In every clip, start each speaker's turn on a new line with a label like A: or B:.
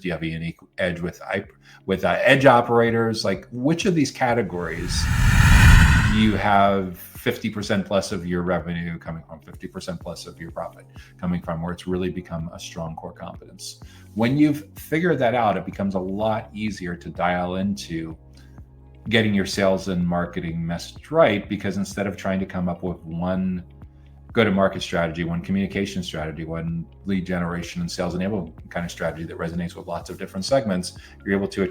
A: Do you have a unique edge with edge operators? Like, which of these categories do you have 50% plus of your revenue coming from, 50% plus of your profit coming from, where it's really become a strong core competence? When you've figured that out, it becomes a lot easier to dial into getting your sales and marketing message right, because instead of trying to come up with one go-to-market strategy, one communication strategy, one lead generation and sales enablement kind of strategy that resonates with lots of different segments, you're able to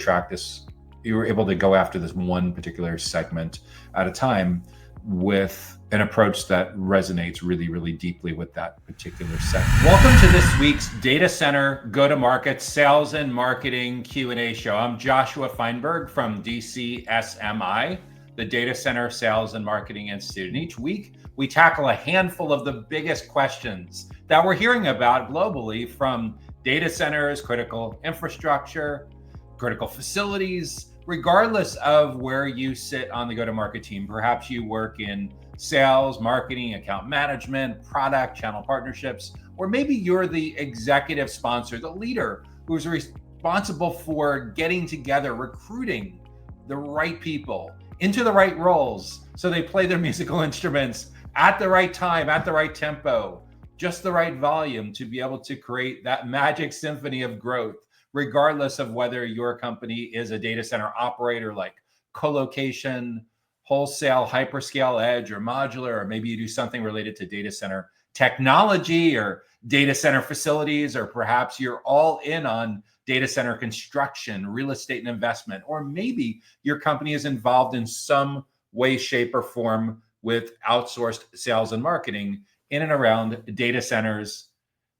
A: you're able to go after this one particular segment at a time with an approach that resonates really, really deeply with that particular segment. Welcome to this week's Data Center Go-to-Market Sales and Marketing Q&A show. I'm Joshua Feinberg from DCSMI, the Data Center Sales and Marketing Institute. And each week, we tackle a handful of the biggest questions that we're hearing about globally, from data centers, critical infrastructure, critical facilities, regardless of where you sit on the go-to-market team. Perhaps you work in sales, marketing, account management, product, channel partnerships, or maybe you're the executive sponsor, the leader who's responsible for getting together, recruiting the right people into the right roles so they play their musical instruments at the right time, at the right tempo, just the right volume to be able to create that magic symphony of growth, regardless of whether your company is a data center operator like colocation, wholesale, hyperscale, edge, or modular, or maybe you do something related to data center technology or data center facilities, or perhaps you're all in on data center construction, real estate and investment, or maybe your company is involved in some way, shape, or form with outsourced sales and marketing in and around data centers,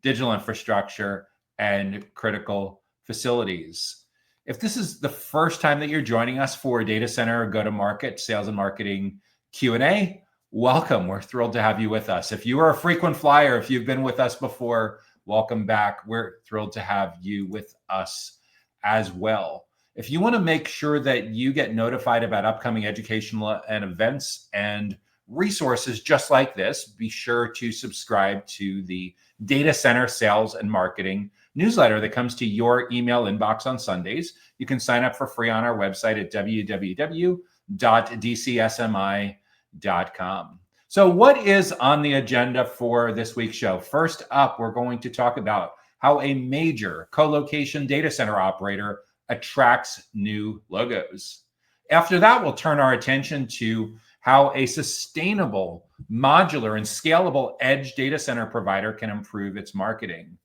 A: digital infrastructure, and critical facilities. If this is the first time that you're joining us for Data Center Go-to-Market Sales and Marketing Q&A, welcome. We're thrilled to have you with us. If you are a frequent flyer, if you've been with us before, welcome back. We're thrilled to have you with us as well. If you want to make sure that you get notified about upcoming educational and events and resources just like this, be sure to subscribe to the Data Center Sales and Marketing newsletter that comes to your email inbox on Sundays. You can sign up for free on our website at www.dcsmi.com. So what is on the agenda for this week's show? First up, we're going to talk about how a major co-location data center operator attracts new logos. After that, we'll turn our attention to how a sustainable, modular, and scalable edge data center provider can improve its marketing.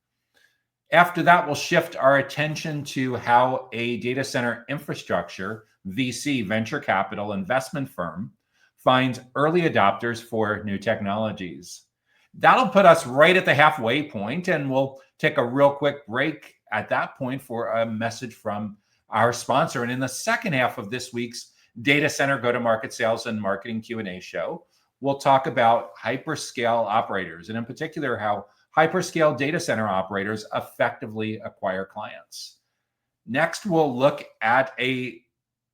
A: After that, we'll shift our attention to how a data center infrastructure, VC, venture capital investment firm, finds early adopters for new technologies. That'll put us right at the halfway point, and we'll take a real quick break at that point for a message from our sponsor. And in the second half of this week's Data Center Go-to-Market Sales and Marketing Q&A show, we'll talk about hyperscale operators, and in particular, how hyperscale data center operators effectively acquire clients. Next, we'll look at an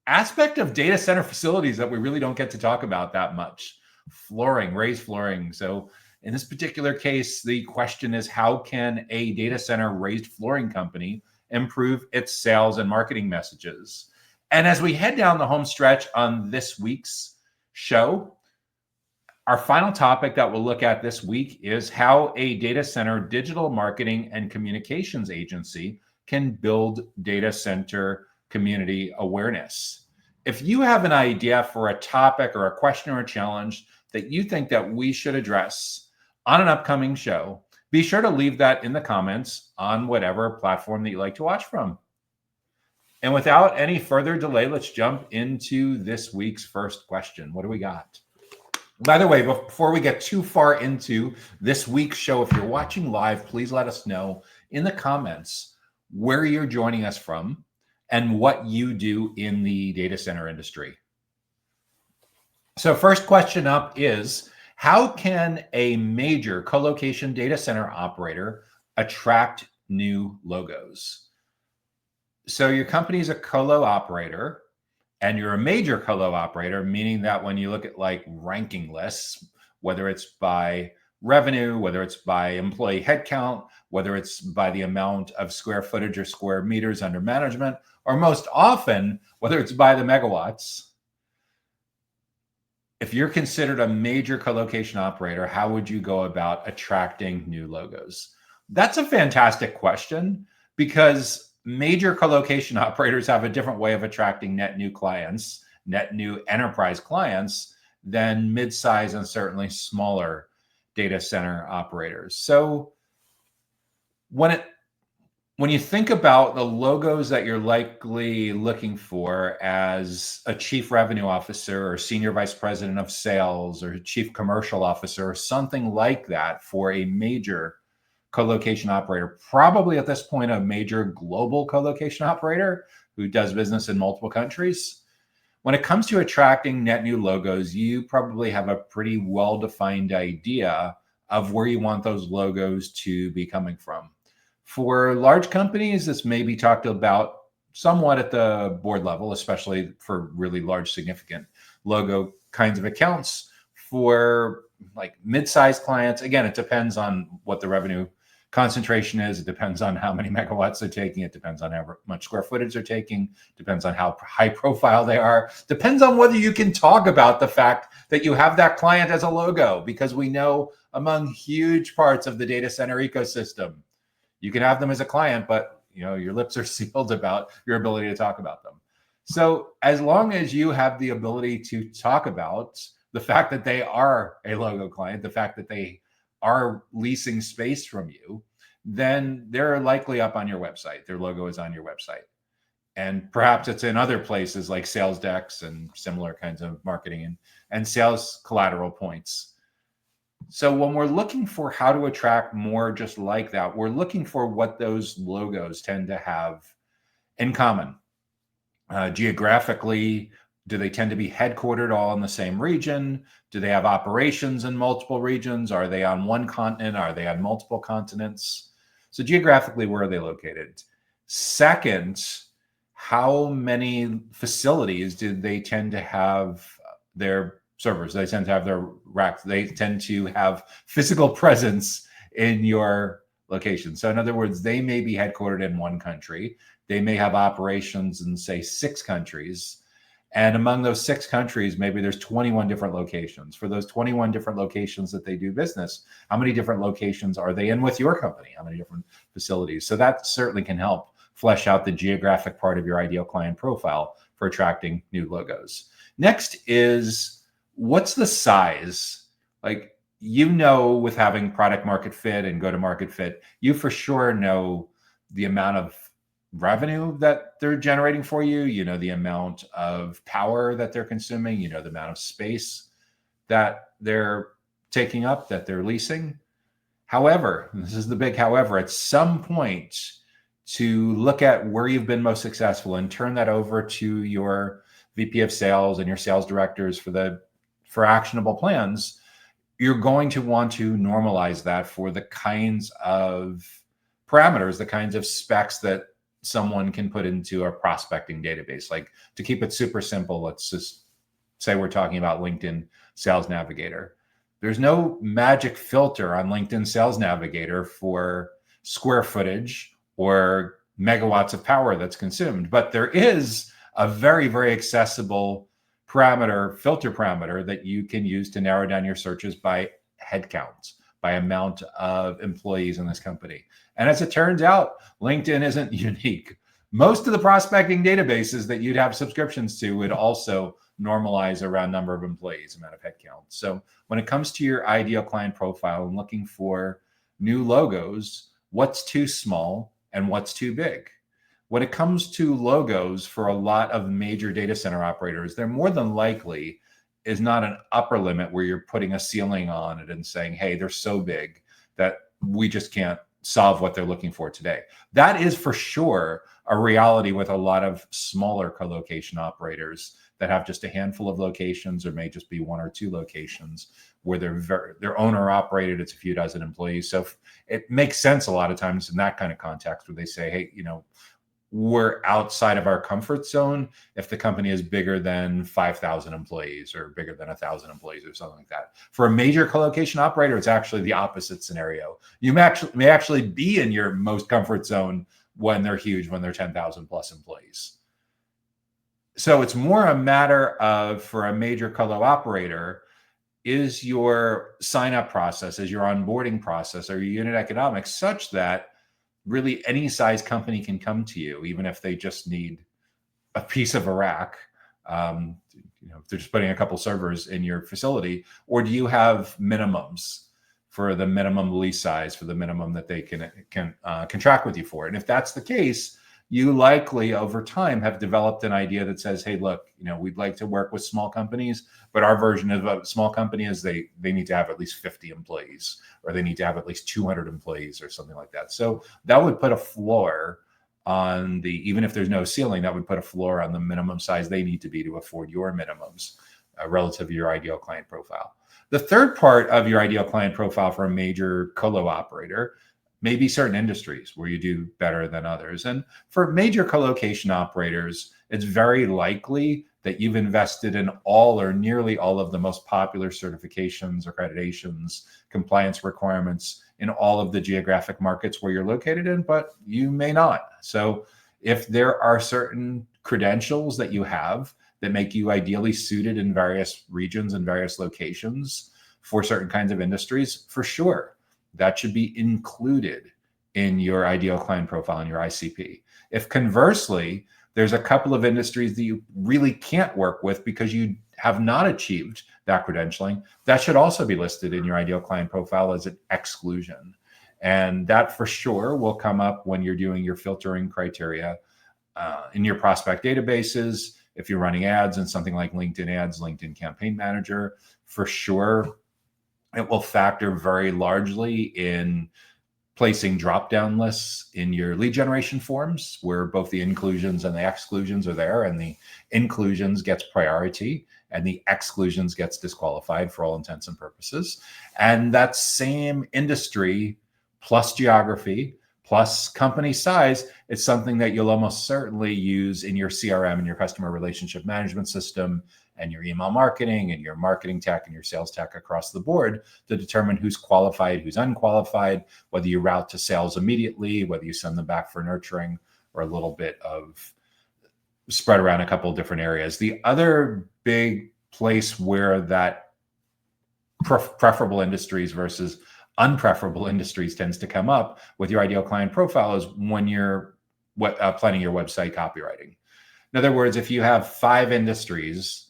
A: aspect of data center facilities that we really don't get to talk about that much: flooring, raised flooring. So in this particular case, the question is, how can a data center raised flooring company improve its sales and marketing messages? And as we head down the home stretch on this week's show, our final topic that we'll look at this week is how a data center digital marketing and communications agency can build data center community awareness. If you have an idea for a topic or a question or a challenge that you think that we should address on an upcoming show, be sure to leave that in the comments on whatever platform that you like to watch from. And without any further delay, let's jump into this week's first question. What do we got? By the way, before we get too far into this week's show, if you're watching live, please let us know in the comments where you're joining us from and what you do in the data center industry. So first question up is, how can a major co-location data center operator attract new logos? So your company is a colo operator, and you're a major colo operator, meaning that when you look at like ranking lists, whether it's by revenue, whether it's by employee headcount, whether it's by the amount of square footage or square meters under management, or most often, whether it's by the megawatts. If you're considered a major colocation operator, how would you go about attracting new logos? That's a fantastic question, because major colocation operators have a different way of attracting net new clients, net new enterprise clients, than mid-size and certainly smaller data center operators. So when you think about the logos that you're likely looking for as a chief revenue officer or senior vice president of sales or chief commercial officer or something like that for a major colocation operator, probably at this point a major global colocation operator who does business in multiple countries, when it comes to attracting net new logos, you probably have a pretty well-defined idea of where you want those logos to be coming from. For large companies, this may be talked about somewhat at the board level, especially for really large, significant logo kinds of accounts. For like mid-sized clients, again, it depends on what the revenue concentration is. It depends on how many megawatts they're taking. It depends on how much square footage they're taking. Depends on how high profile they are. Depends on whether you can talk about the fact that you have that client as a logo, because we know among huge parts of the data center ecosystem, you can have them as a client, but your lips are sealed about your ability to talk about them. So as long as you have the ability to talk about the fact that they are a logo client, the fact that they are leasing space from you, then they're likely up on your website. Their logo is on your website. And perhaps it's in other places like sales decks and similar kinds of marketing and sales collateral points. So when we're looking for how to attract more just like that, we're looking for what those logos tend to have in common. Geographically, do they tend to be headquartered all in the same region? Do they have operations in multiple regions? Are they on one continent? Are they on multiple continents? So geographically, where are they located? Second, how many facilities do they tend to have their servers? They tend to have their racks. They tend to have physical presence in your location. So in other words, they may be headquartered in one country. They may have operations in, say, 6 countries. And among those 6 countries, maybe there's 21 different locations. For those 21 different locations that they do business, how many different locations are they in with your company? How many different facilities? So that certainly can help flesh out the geographic part of your ideal client profile for attracting new logos. Next is, what's the size? Like, with having product market fit and go to market fit, you for sure know the amount of revenue that they're generating for you, the amount of power that they're consuming, the amount of space that they're taking up, that they're leasing. However, this is the big however, at some point to look at where you've been most successful and turn that over to your VP of sales and your sales directors for actionable plans, you're going to want to normalize that for the kinds of parameters, the kinds of specs that someone can put into a prospecting database. Like, to keep it super simple, let's just say we're talking about LinkedIn Sales Navigator. There's no magic filter on LinkedIn Sales Navigator for square footage or megawatts of power that's consumed, but there is a very, very accessible filter parameter that you can use to narrow down your searches by headcount, by amount of employees in this company. And as it turns out, LinkedIn isn't unique. Most of the prospecting databases that you'd have subscriptions to would also normalize around number of employees, amount of headcount. So when it comes to your ideal client profile and looking for new logos, what's too small and what's too big? When it comes to logos for a lot of major data center operators, there more than likely is not an upper limit where you're putting a ceiling on it and saying, hey, they're so big that we just can't solve what they're looking for today. That is for sure a reality with a lot of smaller colocation operators that have just a handful of locations, or may just be 1 or 2 locations where they're owner operated. It's a few dozen employees. So it makes sense a lot of times in that kind of context where they say, hey, we're outside of our comfort zone if the company is bigger than 5,000 employees or bigger than 1,000 employees or something like that. For a major colocation operator, it's actually the opposite scenario. You may actually be in your most comfort zone when they're huge, when they're 10,000 plus employees. So it's more a matter of, for a major colo operator, is your sign-up process, is your onboarding process, or your unit economics such that really any size company can come to you, even if they just need a piece of a rack. If they're just putting a couple servers in your facility, or do you have minimums for the minimum lease size, for the minimum that they can contract with you for? And if that's the case, you likely over time have developed an idea that says, hey, look, we'd like to work with small companies, but our version of a small company is they need to have at least 50 employees, or they need to have at least 200 employees or something like that. So that would put a floor on even if there's no ceiling, that would put a floor on the minimum size they need to be to afford your minimums relative to your ideal client profile. The third part of your ideal client profile for a major colo operator maybe certain industries where you do better than others. And for major colocation operators, it's very likely that you've invested in all or nearly all of the most popular certifications, accreditations, compliance requirements in all of the geographic markets where you're located in, but you may not. So if there are certain credentials that you have that make you ideally suited in various regions and various locations for certain kinds of industries, for sure, that should be included in your ideal client profile in your ICP. If conversely, there's a couple of industries that you really can't work with because you have not achieved that credentialing, that should also be listed in your ideal client profile as an exclusion. And that for sure will come up when you're doing your filtering criteria in your prospect databases. If you're running ads in something like LinkedIn Ads, LinkedIn Campaign Manager, for sure, it will factor very largely in placing drop-down lists in your lead generation forms, where both the inclusions and the exclusions are there, and the inclusions gets priority and the exclusions gets disqualified for all intents and purposes. And that same industry plus geography plus company size is something that you'll almost certainly use in your CRM and your customer relationship management system and your email marketing and your marketing tech and your sales tech across the board to determine who's qualified, who's unqualified, whether you route to sales immediately, whether you send them back for nurturing, or a little bit of spread around a couple of different areas. The other big place where that preferable industries versus unpreferable industries tends to come up with your ideal client profile is when you're planning your website copywriting. In other words, if you have 5 industries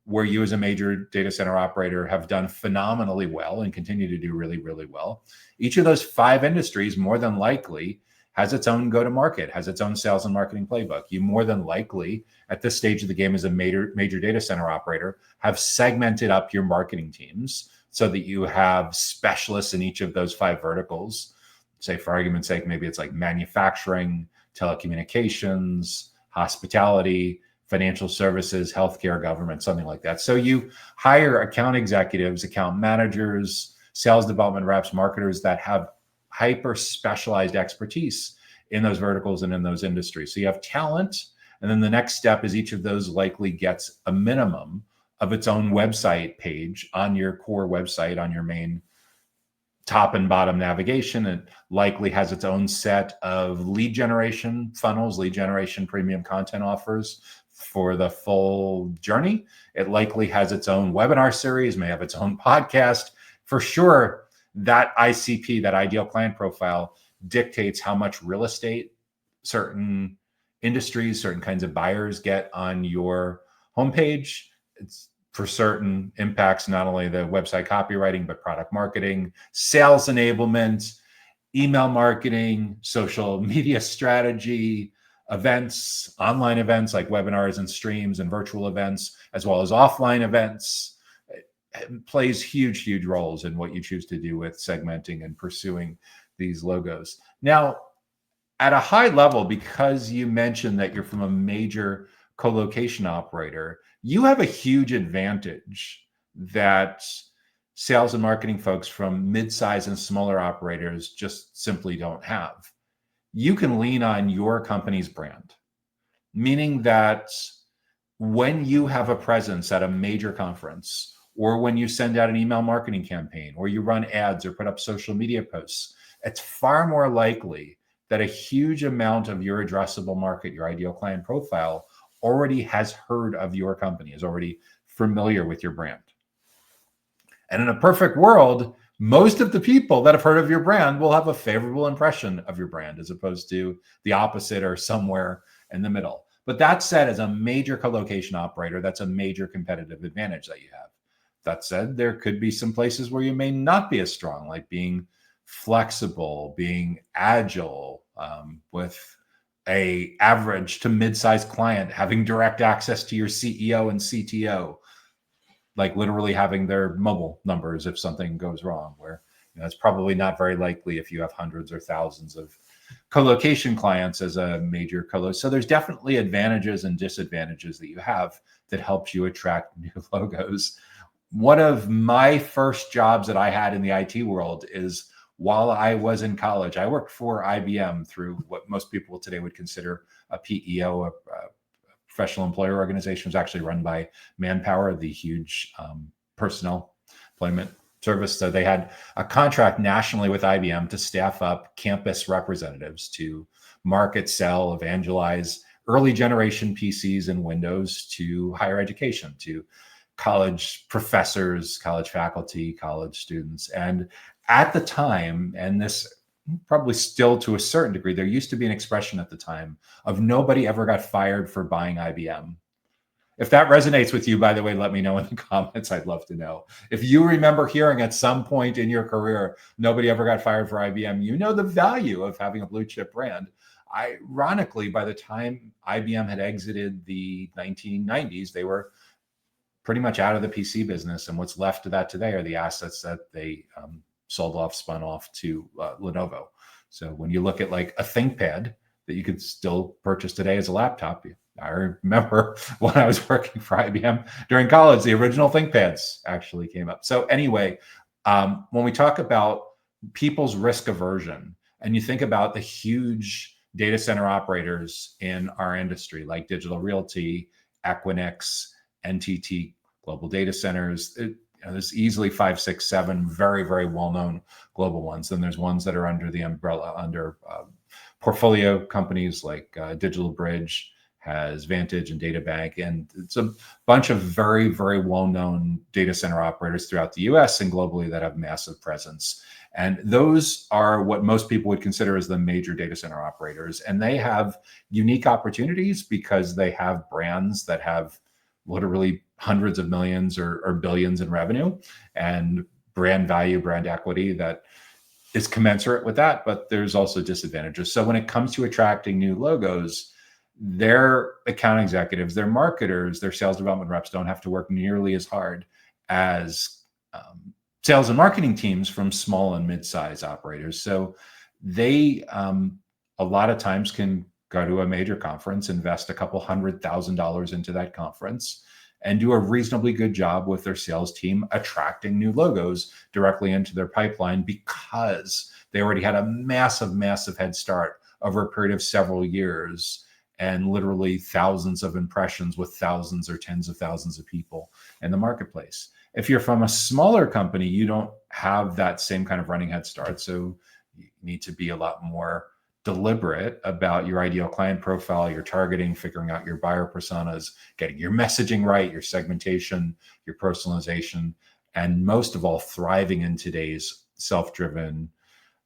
A: where you as a major data center operator have done phenomenally well and continue to do really, really well, each of those 5 industries more than likely has its own go-to-market, has its own sales and marketing playbook. You more than likely, at this stage of the game as a major data center operator, have segmented up your marketing teams so that you have specialists in each of those 5 verticals. Say, for argument's sake, maybe it's like manufacturing, telecommunications, hospitality, financial services, healthcare, government, something like that. So you hire account executives, account managers, sales development reps, marketers that have hyper specialized expertise in those verticals and in those industries. So you have talent. And then the next step is each of those likely gets a minimum of its own website page on your core website, on your main top and bottom navigation. It likely has its own set of lead generation funnels, lead generation premium content offers for the full journey. It likely has its own webinar series, may have its own podcast. For sure, that ICP, that ideal client profile, dictates how much real estate certain industries, certain kinds of buyers get on your homepage. It's for certain impacts not only the website copywriting, but product marketing, sales enablement, email marketing, social media strategy, events, online events like webinars and streams and virtual events, as well as offline events. It plays huge roles in what you choose to do with segmenting and pursuing these logos. Now, at a high level, because you mentioned that you're from a major colocation operator, you have a huge advantage that sales and marketing folks from mid-size and smaller operators just simply don't have. you can lean on your company's brand, meaning that when you have a presence at a major conference, or when you send out an email marketing campaign, or you run ads or put up social media posts, it's far more likely that a huge amount of your addressable market, your ideal client profile, already has heard of your company, is already familiar with your brand. And in a perfect world, most of the people that have heard of your brand will have a favorable impression of your brand, as opposed to the opposite or somewhere in the middle. But that said, as a major colocation operator, that's a major competitive advantage that you have. That said, there could be some places where you may not be as strong, like being flexible, being agile, with a average to mid-sized client, having direct access to your CEO and CTO, like literally having their mobile numbers if something goes wrong, where it's probably not very likely if you have hundreds or thousands of colocation clients as a major colo. So there's definitely advantages and disadvantages that you have that helps you attract new logos. One of my first jobs that I had in the IT world is, while I was in college, I worked for IBM through what most people today would consider a PEO, a professional employer organization. Was actually run by Manpower, the huge personnel employment service. So they had a contract nationally with IBM to staff up campus representatives to market, sell, evangelize early generation PCs and Windows to higher education, to college professors, college faculty, college students. And at the time, and this probably still to a certain degree, there used to be an expression at the time of nobody ever got fired for buying IBM. If that resonates with you, by the way, let me know in the comments. I'd love to know. If you remember hearing at some point in your career, nobody ever got fired for IBM, you know the value of having a blue chip brand. Ironically, by the time IBM had exited the 1990s, they were pretty much out of the PC business. And what's left of that today are the assets that they sold off, spun off to Lenovo. So when you look at like a ThinkPad that you could still purchase today as a laptop, I remember when I was working for IBM during college, the original ThinkPads actually came up. So anyway, when we talk about people's risk aversion, and you think about the huge data center operators in our industry, like Digital Realty, Equinix, NTT, Global Data Centers, there's easily 5, 6, 7 very, very well-known global ones. Then there's ones that are under the umbrella, under portfolio companies like DigitalBridge has Vantage and DataBank. And it's a bunch of very, very well-known data center operators throughout the US and globally that have massive presence. And those are what most people would consider as the major data center operators. And they have unique opportunities because they have brands that have literally hundreds of millions or billions in revenue, and brand value, brand equity that is commensurate with that. But there's also disadvantages. So when it comes to attracting new logos, their account executives, their marketers, their sales development reps don't have to work nearly as hard as sales and marketing teams from small and mid-size operators. So they a lot of times can go to a major conference, invest a couple $100,000 into that conference, and do a reasonably good job with their sales team attracting new logos directly into their pipeline, because they already had a massive, massive head start over a period of several years and literally thousands of impressions with thousands or tens of thousands of people in the marketplace. If you're from a smaller company, you don't have that same kind of running head start. So you need to be a lot more deliberate about your ideal client profile, your targeting, figuring out your buyer personas, getting your messaging right, your segmentation, your personalization, and most of all, thriving in today's self-driven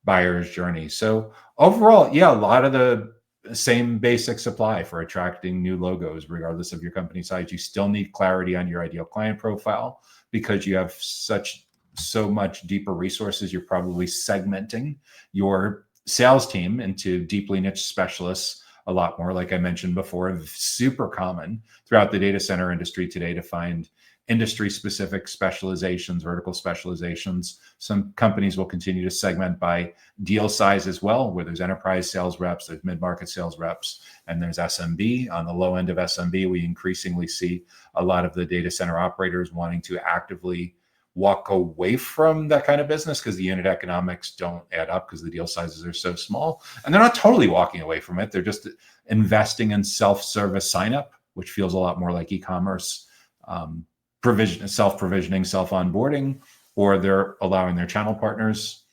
A: buyer's journey. So overall, yeah, a lot of the same basics apply for attracting new logos, regardless of your company size. You still need clarity on your ideal client profile because you have so much deeper resources. You're probably segmenting your sales team into deeply niche specialists a lot more. Like I mentioned before, super common throughout the data center industry today to find industry specific specializations, vertical specializations. Some companies will continue to segment by deal size as well, where there's enterprise sales reps, there's mid-market sales reps, and there's SMB. On the low end of SMB, we increasingly see a lot of the data center operators wanting to actively walk away from that kind of business because the unit economics don't add up because the deal sizes are so small. And they're not totally walking away from it. They're just investing in self-service sign-up, which feels a lot more like e-commerce, self-provisioning, self-onboarding, or they're allowing their channel partners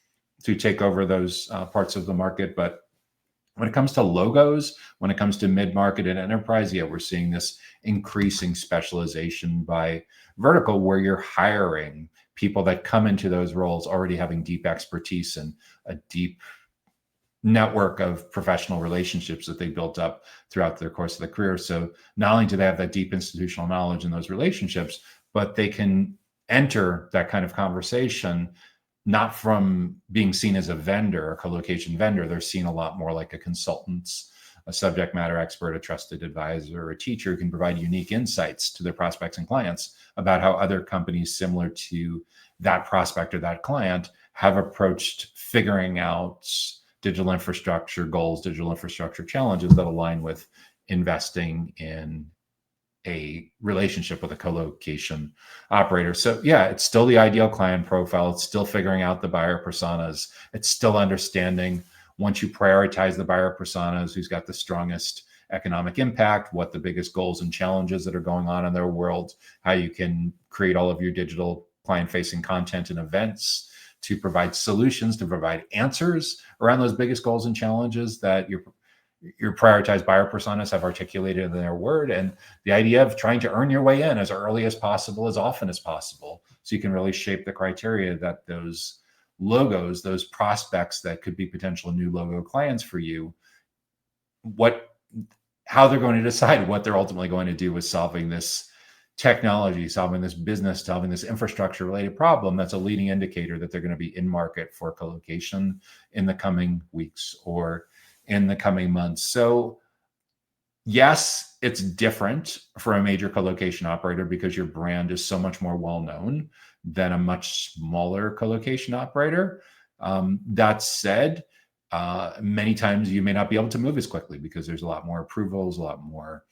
A: to take over those parts of the market. But when it comes to logos, when it comes to mid-market and enterprise, yeah, we're seeing this increasing specialization by vertical, where you're hiring people that come into those roles already having deep expertise and a deep network of professional relationships that they built up throughout their course of their career. So not only do they have that deep institutional knowledge in those relationships, but they can enter that kind of conversation not from being seen as a vendor, a colocation vendor. They're seen a lot more like a consultant, a subject matter expert, a trusted advisor, a teacher who can provide unique insights to their prospects and clients about how other companies similar to that prospect or that client have approached figuring out digital infrastructure goals, digital infrastructure challenges that align with investing in a relationship with a colocation operator. So yeah, it's still the ideal client profile. It's still figuring out the buyer personas. It's still understanding, once you prioritize the buyer personas, who's got the strongest economic impact, what the biggest goals and challenges that are going on in their world, how you can create all of your digital client-facing content and events to provide solutions, to provide answers around those biggest goals and challenges that your prioritized buyer personas have articulated in their word. And the idea of trying to earn your way in as early as possible, as often as possible, so you can really shape the criteria that those logos, those prospects that could be potential new logo clients for you, how they're going to decide what they're ultimately going to do with solving this technology, solving this business, solving this infrastructure related problem. That's a leading indicator that they're going to be in market for colocation in the coming weeks or in the coming months. So yes, it's different for a major colocation operator because your brand is so much more well-known than a much smaller colocation operator. That said, many times you may not be able to move as quickly because there's a lot more approvals, a lot more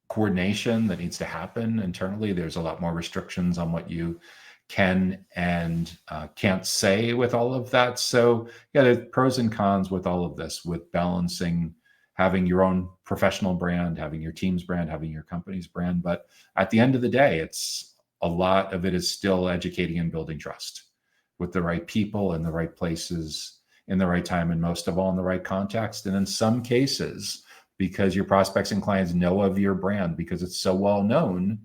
A: coordination that needs to happen internally. There's a lot more restrictions on what you can and can't say with all of that. So yeah, there's pros and cons with all of this, with balancing having your own professional brand, having your team's brand, having your company's brand. But at the end of the day, it's a lot of it is still educating and building trust with the right people in the right places, in the right time, and most of all in the right context. And in some cases, because your prospects and clients know of your brand, because it's so well known,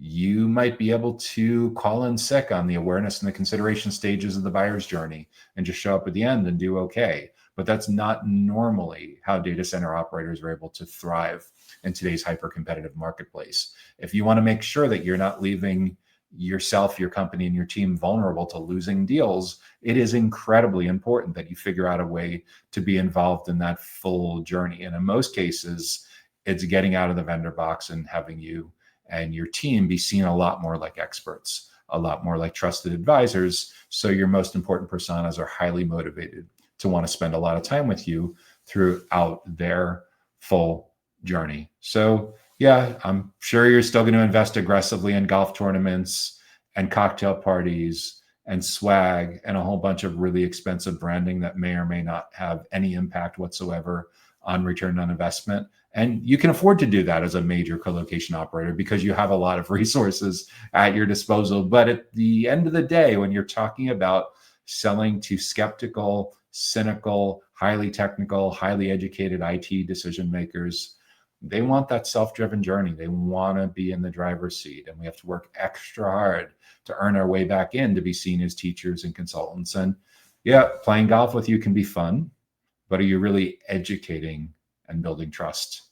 A: you might be able to call in sick on the awareness and the consideration stages of the buyer's journey and just show up at the end and do okay. But that's not normally how data center operators are able to thrive in today's hyper-competitive marketplace. If you want to make sure that you're not leaving yourself, your company, and your team vulnerable to losing deals, it is incredibly important that you figure out a way to be involved in that full journey. And in most cases, it's getting out of the vendor box and having you and your team be seen a lot more like experts, a lot more like trusted advisors. So your most important personas are highly motivated to want to spend a lot of time with you throughout their full journey. So yeah, I'm sure you're still going to invest aggressively in golf tournaments and cocktail parties and swag and a whole bunch of really expensive branding that may or may not have any impact whatsoever on return on investment. And you can afford to do that as a major colocation operator because you have a lot of resources at your disposal. But at the end of the day, when you're talking about selling to skeptical, cynical, highly technical, highly educated IT decision makers, they want that self-driven journey. They want to be in the driver's seat, and we have to work extra hard to earn our way back in to be seen as teachers and consultants. And yeah, playing golf with you can be fun, but are you really educating and building trust?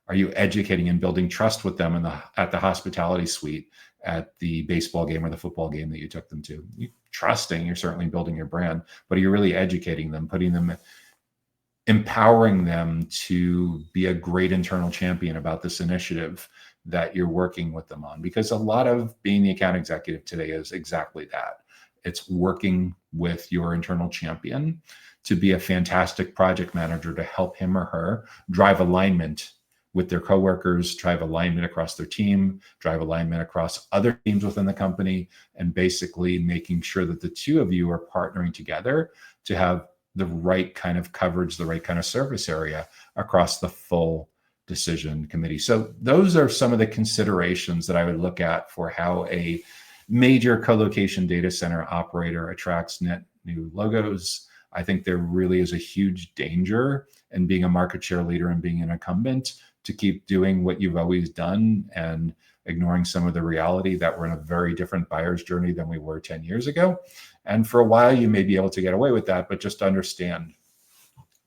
A: Are you educating and building trust with them at the hospitality suite, at the baseball game or the football game that you took them to? You're trusting, you're certainly building your brand, but are you really educating them, empowering them to be a great internal champion about this initiative that you're working with them on? Because a lot of being the account executive today is exactly that. It's working with your internal champion to be a fantastic project manager to help him or her drive alignment with their coworkers, drive alignment across their team, drive alignment across other teams within the company, and basically making sure that the two of you are partnering together to have the right kind of coverage, the right kind of service area across the full decision committee. So those are some of the considerations that I would look at for how a major colocation data center operator attracts net new logos. I think there really is a huge danger in being a market share leader and being an incumbent to keep doing what you've always done and ignoring some of the reality that we're in a very different buyer's journey than we were 10 years ago. And for a while, you may be able to get away with that, but just understand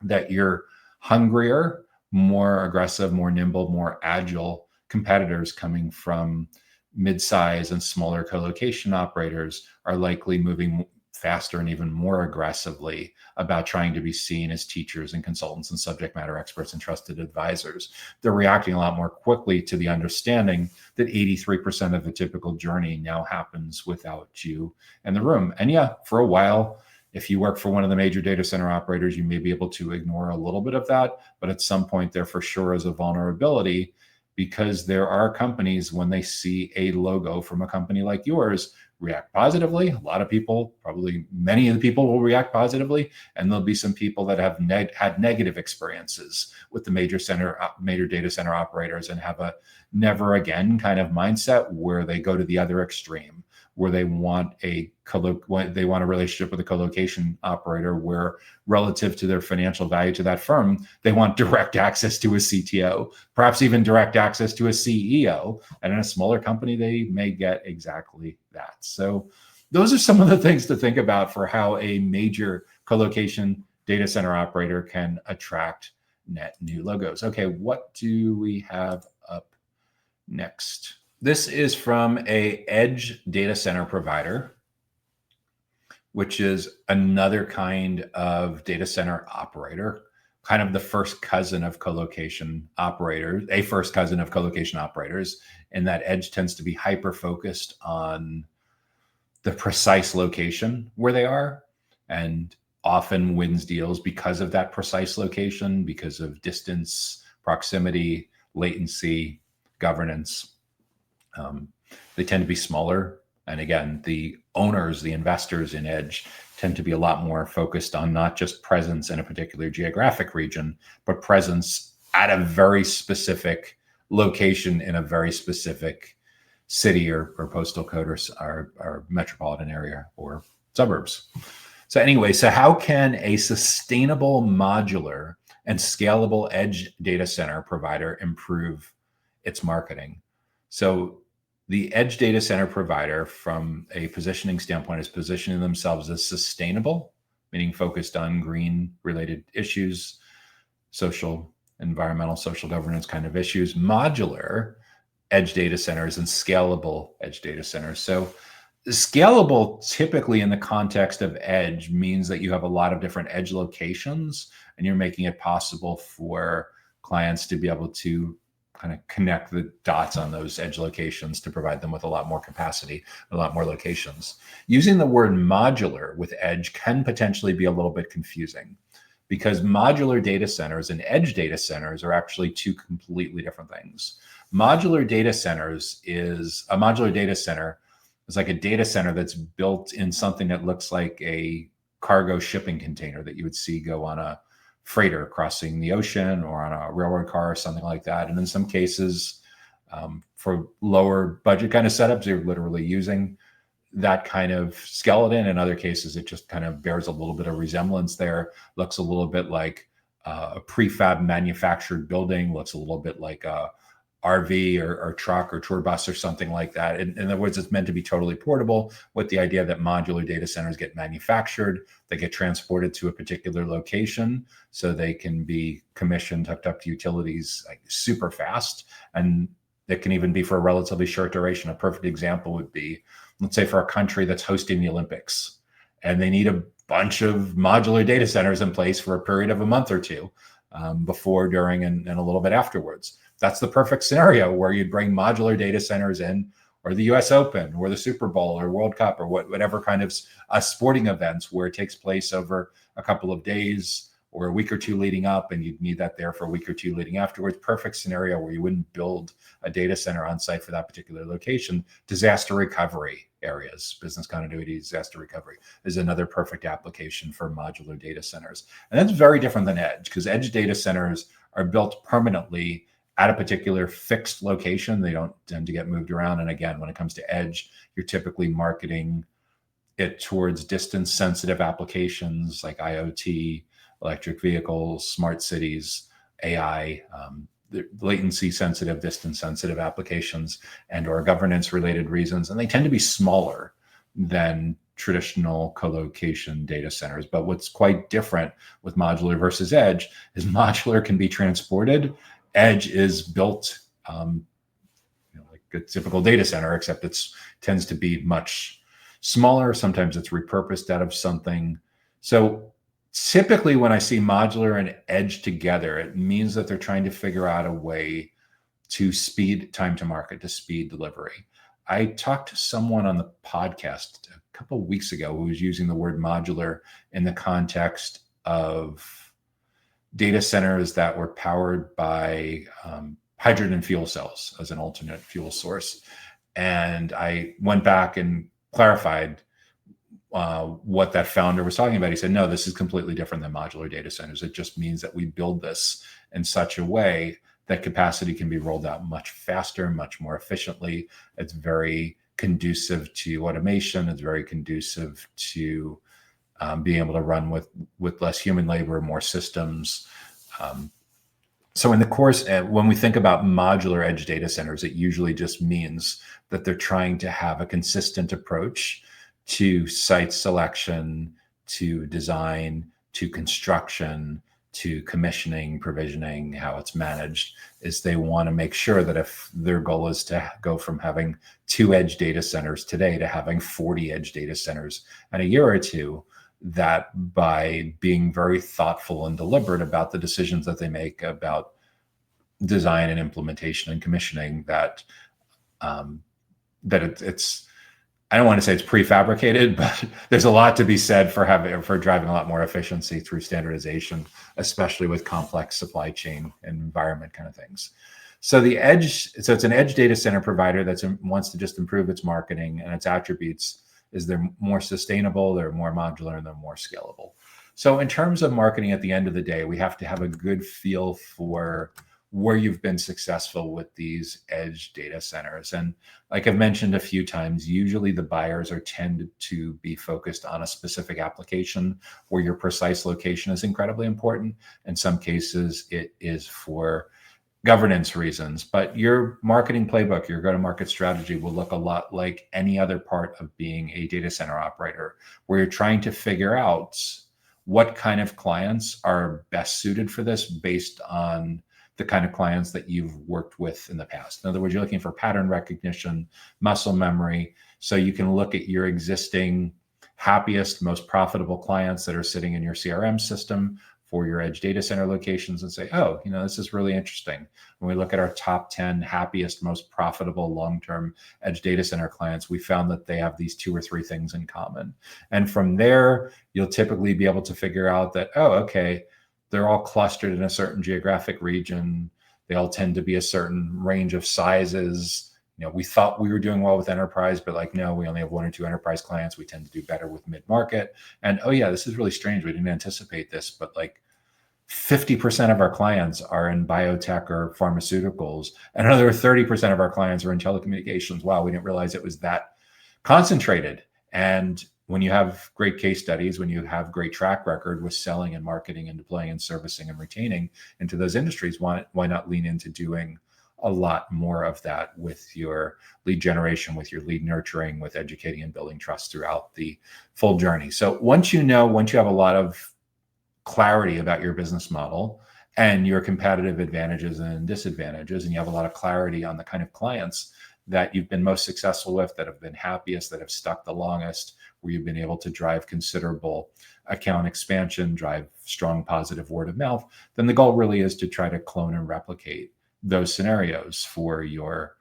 A: that you're hungrier, more aggressive, more nimble, more agile competitors coming from mid-size and smaller colocation operators are likely moving faster and even more aggressively about trying to be seen as teachers and consultants and subject matter experts and trusted advisors. They're reacting a lot more quickly to the understanding that 83% of the typical journey now happens without you in the room. And yeah, for a while, if you work for one of the major data center operators, you may be able to ignore a little bit of that, but at some point there for sure is a vulnerability, because there are companies, when they see a logo from a company like yours, react positively. A lot of people, probably many of the people, will react positively, and there'll be some people that have had negative experiences with the major data center operators and have a never again kind of mindset where they go to the other extreme, where they want a relationship with a colocation operator where, relative to their financial value to that firm, they want direct access to a CTO, perhaps even direct access to a CEO. And in a smaller company, they may get exactly that. So those are some of the things to think about for how a major colocation data center operator can attract net new logos. Okay, what do we have up next? This is from a edge data center provider, which is another kind of data center operator, kind of the first cousin of colocation operators, a first cousin of colocation operators, in that edge tends to be hyper-focused on the precise location where they are, and often wins deals because of that precise location, because of distance, proximity, latency, governance. They tend to be smaller. And again, the owners, the investors in edge tend to be a lot more focused on not just presence in a particular geographic region, but presence at a very specific location in a very specific city or postal code or metropolitan area or suburbs. So anyway, so how can a sustainable, modular, and scalable edge data center provider improve its marketing? So the edge data center provider, from a positioning standpoint, is positioning themselves as sustainable, meaning focused on green related issues, environmental, social governance kind of issues, modular edge data centers, and scalable edge data centers. So scalable, typically in the context of edge, means that you have a lot of different edge locations, and you're making it possible for clients to be able to kind of connect the dots on those edge locations to provide them with a lot more capacity, a lot more locations. Using the word modular with edge can potentially be a little bit confusing, because modular data centers and edge data centers are actually two completely different things. Modular data center is like a data center that's built in something that looks like a cargo shipping container that you would see go on a freighter crossing the ocean or on a railroad car or something like that. And in some cases, for lower budget kind of setups, you're literally using that kind of skeleton. In other cases, it just kind of bears a little bit of resemblance there. Looks a little bit like a prefab manufactured building, looks a little bit like a RV or truck or tour bus or something like that. In other words, it's meant to be totally portable, with the idea that modular data centers get manufactured, they get transported to a particular location so they can be commissioned, hooked up to utilities like super fast. And it can even be for a relatively short duration. A perfect example would be, let's say, for a country that's hosting the Olympics, and they need a bunch of modular data centers in place for a period of a month or two, before, during, and a little bit afterwards. That's the perfect scenario where you'd bring modular data centers in, or the US Open, or the Super Bowl, or World Cup, or whatever kind of sporting events where it takes place over a couple of days or a week or two leading up, and you'd need that there for a week or two leading afterwards. Perfect scenario where you wouldn't build a data center on site for that particular location. Disaster recovery areas, business continuity, disaster recovery is another perfect application for modular data centers. And that's very different than edge, because edge data centers are built permanently at a particular fixed location. They don't tend to get moved around. And again, when it comes to edge, you're typically marketing it towards distance sensitive applications like IoT, electric vehicles, smart cities, AI, latency sensitive, distance sensitive applications, and or governance related reasons. And they tend to be smaller than traditional colocation data centers. But what's quite different with modular versus edge is modular can be transported. Edge is built like a typical data center, except it tends to be much smaller. Sometimes it's repurposed out of something. So typically when I see modular and edge together, it means that they're trying to figure out a way to speed time to market, to speed delivery. I talked to someone on the podcast a couple of weeks ago who was using the word modular in the context of data centers that were powered by hydrogen fuel cells as an alternate fuel source. And I went back and clarified what that founder was talking about. He said, no, this is completely different than modular data centers. It just means that we build this in such a way that capacity can be rolled out much faster, much more efficiently. It's very conducive to automation. It's very conducive to being able to run with less human labor, more systems. So in the course, when we think about modular edge data centers, it usually just means that they're trying to have a consistent approach to site selection, to design, to construction, to commissioning, provisioning, how it's managed, is they want to make sure that if their goal is to go from having 2 edge data centers today to having 40 edge data centers in a year or two, that by being very thoughtful and deliberate about the decisions that they make about design and implementation and commissioning, that it's I don't want to say it's prefabricated, but there's a lot to be said for driving a lot more efficiency through standardization, especially with complex supply chain and environment kind of things. So it's an edge data center provider that wants to just improve its marketing, and its attributes is they're more sustainable, they're more modular, and they're more scalable. So in terms of marketing, at the end of the day, we have to have a good feel for where you've been successful with these edge data centers. And like I've mentioned a few times, usually the buyers tend to be focused on a specific application where your precise location is incredibly important. In some cases, it is for governance reasons, but your marketing playbook, your go-to-market strategy will look a lot like any other part of being a data center operator, where you're trying to figure out what kind of clients are best suited for this based on the kind of clients that you've worked with in the past. In other words, you're looking for pattern recognition, muscle memory, so you can look at your existing happiest, most profitable clients that are sitting in your CRM system for your edge data center locations and say, oh, this is really interesting. When we look at our top 10 happiest, most profitable long-term edge data center clients, we found that they have these 2 or 3 things in common. And from there, you'll typically be able to figure out that, oh, okay, they're all clustered in a certain geographic region. They all tend to be a certain range of sizes. We thought we were doing well with enterprise, but no, we only have 1 or 2 enterprise clients. We tend to do better with mid-market. And oh yeah, this is really strange. We didn't anticipate this, but 50% of our clients are in biotech or pharmaceuticals, and another 30% of our clients are in telecommunications. Wow, we didn't realize it was that concentrated. And when you have great case studies, when you have great track record with selling and marketing and deploying and servicing and retaining into those industries, why not lean into doing a lot more of that with your lead generation, with your lead nurturing, with educating and building trust throughout the full journey. So once you have a lot of clarity about your business model and your competitive advantages and disadvantages, and you have a lot of clarity on the kind of clients that you've been most successful with, that have been happiest, that have stuck the longest, where you've been able to drive considerable account expansion, drive strong positive word of mouth, then the goal really is to try to clone and replicate those scenarios for your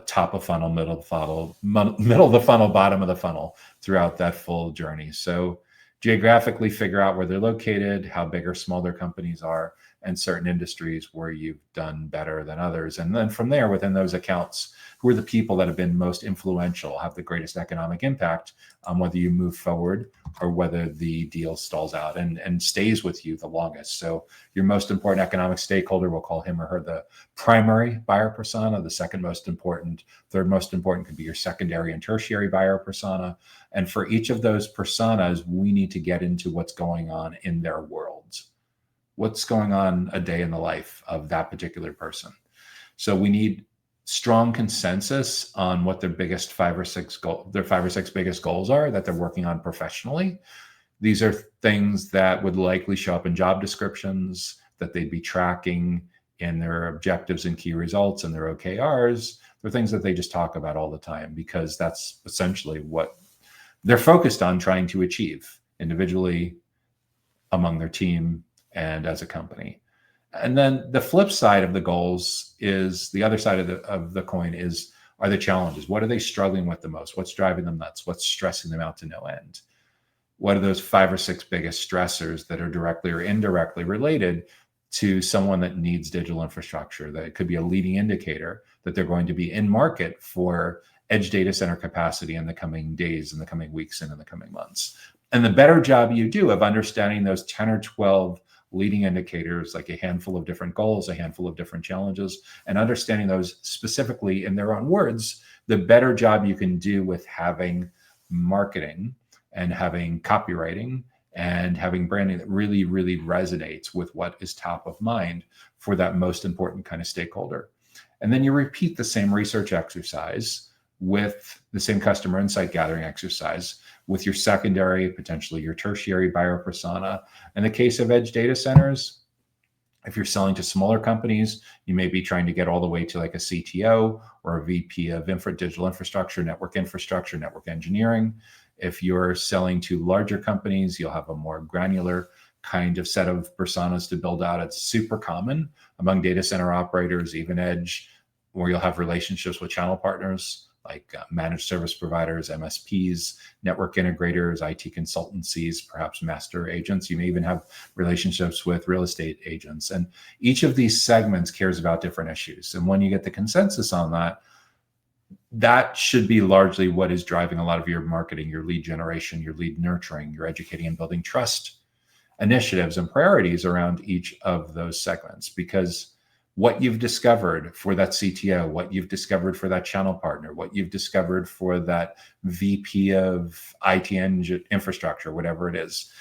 A: top of funnel, middle of the funnel, bottom of the funnel throughout that full journey. So geographically figure out where they're located, how big or small their companies are, and certain industries where you've done better than others. And then from there, within those accounts, who are the people that have been most influential, have the greatest economic impact on whether you move forward or whether the deal stalls out and stays with you the longest. So your most important economic stakeholder, we'll call him or her the primary buyer persona. The second most important, third most important could be your secondary and tertiary buyer persona. And for each of those personas, we need to get into what's going on in their worlds. What's going on a day in the life of that particular person. So we need strong consensus on what their biggest five or six biggest goals are that they're working on professionally. These are things that would likely show up in job descriptions, that they'd be tracking in their objectives and key results and their OKRs. They're things that they just talk about all the time because that's essentially what they're focused on trying to achieve individually, among their team, and as a company. And then the flip side of the goals is the other side of the coin are the challenges. What are they struggling with the most? What's driving them nuts? What's stressing them out to no end? What are those 5 or 6 biggest stressors that are directly or indirectly related to someone that needs digital infrastructure? That it could be a leading indicator that they're going to be in market for edge data center capacity in the coming days, in the coming weeks, and in the coming months. And the better job you do of understanding those 10 or 12 leading indicators, like a handful of different goals, a handful of different challenges, and understanding those specifically in their own words, the better job you can do with having marketing and having copywriting and having branding that really, really resonates with what is top of mind for that most important kind of stakeholder. And then you repeat the same research exercise with the same customer insight gathering exercise with your secondary, potentially your tertiary buyer persona. In the case of edge data centers, if you're selling to smaller companies, you may be trying to get all the way to like a CTO or a VP of digital infrastructure, network engineering. If you're selling to larger companies, you'll have a more granular kind of set of personas to build out. It's super common among data center operators, even edge, where you'll have relationships with channel partners like managed service providers, MSPs, network integrators, IT consultancies, perhaps master agents. You may even have relationships with real estate agents. And each of these segments cares about different issues. And when you get the consensus on that, that should be largely what is driving a lot of your marketing, your lead generation, your lead nurturing, your educating and building trust initiatives and priorities around each of those segments. Because what you've discovered for that CTO, what you've discovered for that channel partner, what you've discovered for that VP of IT infrastructure, whatever it is,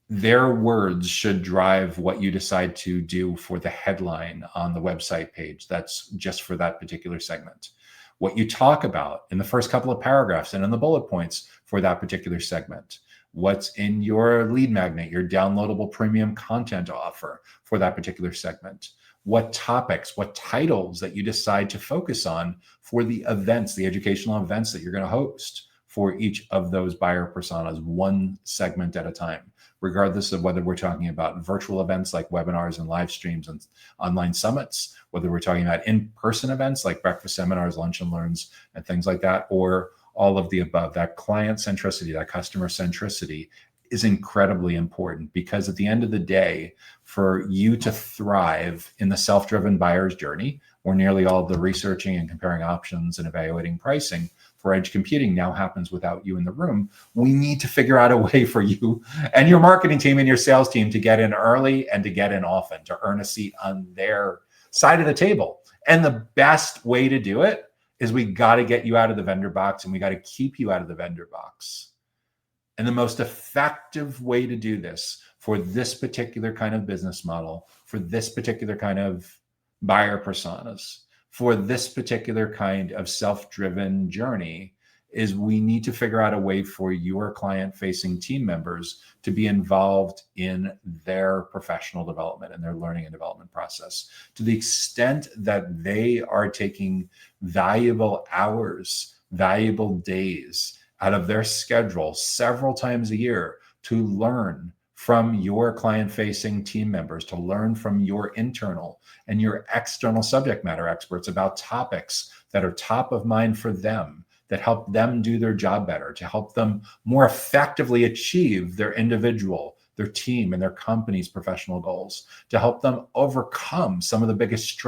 A: their words should drive what you decide to do for the headline on the website page. That's just for that particular segment. What you talk about in the first couple of paragraphs and in the bullet points for that particular segment. What's in your lead magnet, your downloadable premium content offer for that particular segment. What topics, what titles that you decide to focus on for the events, the educational events that you're going to host for each of those buyer personas, one segment at a time, regardless of whether we're talking about virtual events like webinars and live streams and online summits, whether we're talking about in-person events like breakfast seminars, lunch and learns, and things like that, or all of the above. That client centricity, that customer centricity is incredibly important, because at the end of the day, for you to thrive in the self-driven buyer's journey, where nearly all of the researching and comparing options and evaluating pricing for edge computing now happens without you in the room, we need to figure out a way for you and your marketing team and your sales team to get in early and to get in often, to earn a seat on their side of the table. And the best way to do it is we got to get you out of the vendor box, and we got to keep you out of the vendor box. And the most effective way to do this for this particular kind of business model, for this particular kind of buyer personas, for this particular kind of self-driven journey, is we need to figure out a way for your client-facing team members to be involved in their professional development and their learning and development process, to the extent that they are taking valuable hours, valuable days out of their schedule several times a year to learn from your client-facing team members, to learn from your internal and your external subject matter experts about topics that are top of mind for them, that help them do their job better, to help them more effectively achieve their individual, their team, and their company's professional goals, to help them overcome some of the biggest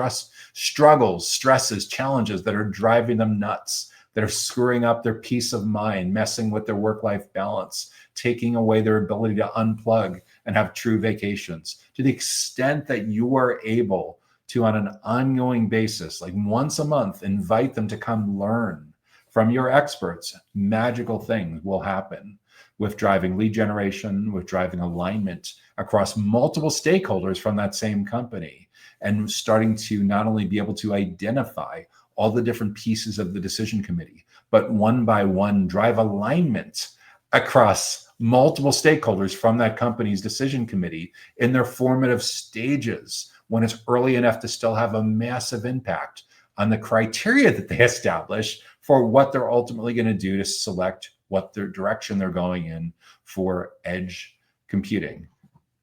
A: struggles, stresses, challenges that are driving them nuts, that are screwing up their peace of mind, messing with their work-life balance, taking away their ability to unplug and have true vacations. To the extent that you are able to, on an ongoing basis, like once a month, invite them to come learn from your experts, magical things will happen with driving lead generation, with driving alignment across multiple stakeholders from that same company, and starting to not only be able to identify all the different pieces of the decision committee, but one by one drive alignment across multiple stakeholders from that company's decision committee in their formative stages, when it's early enough to still have a massive impact on the criteria that they establish for what they're ultimately going to do to select what their direction they're going in for edge computing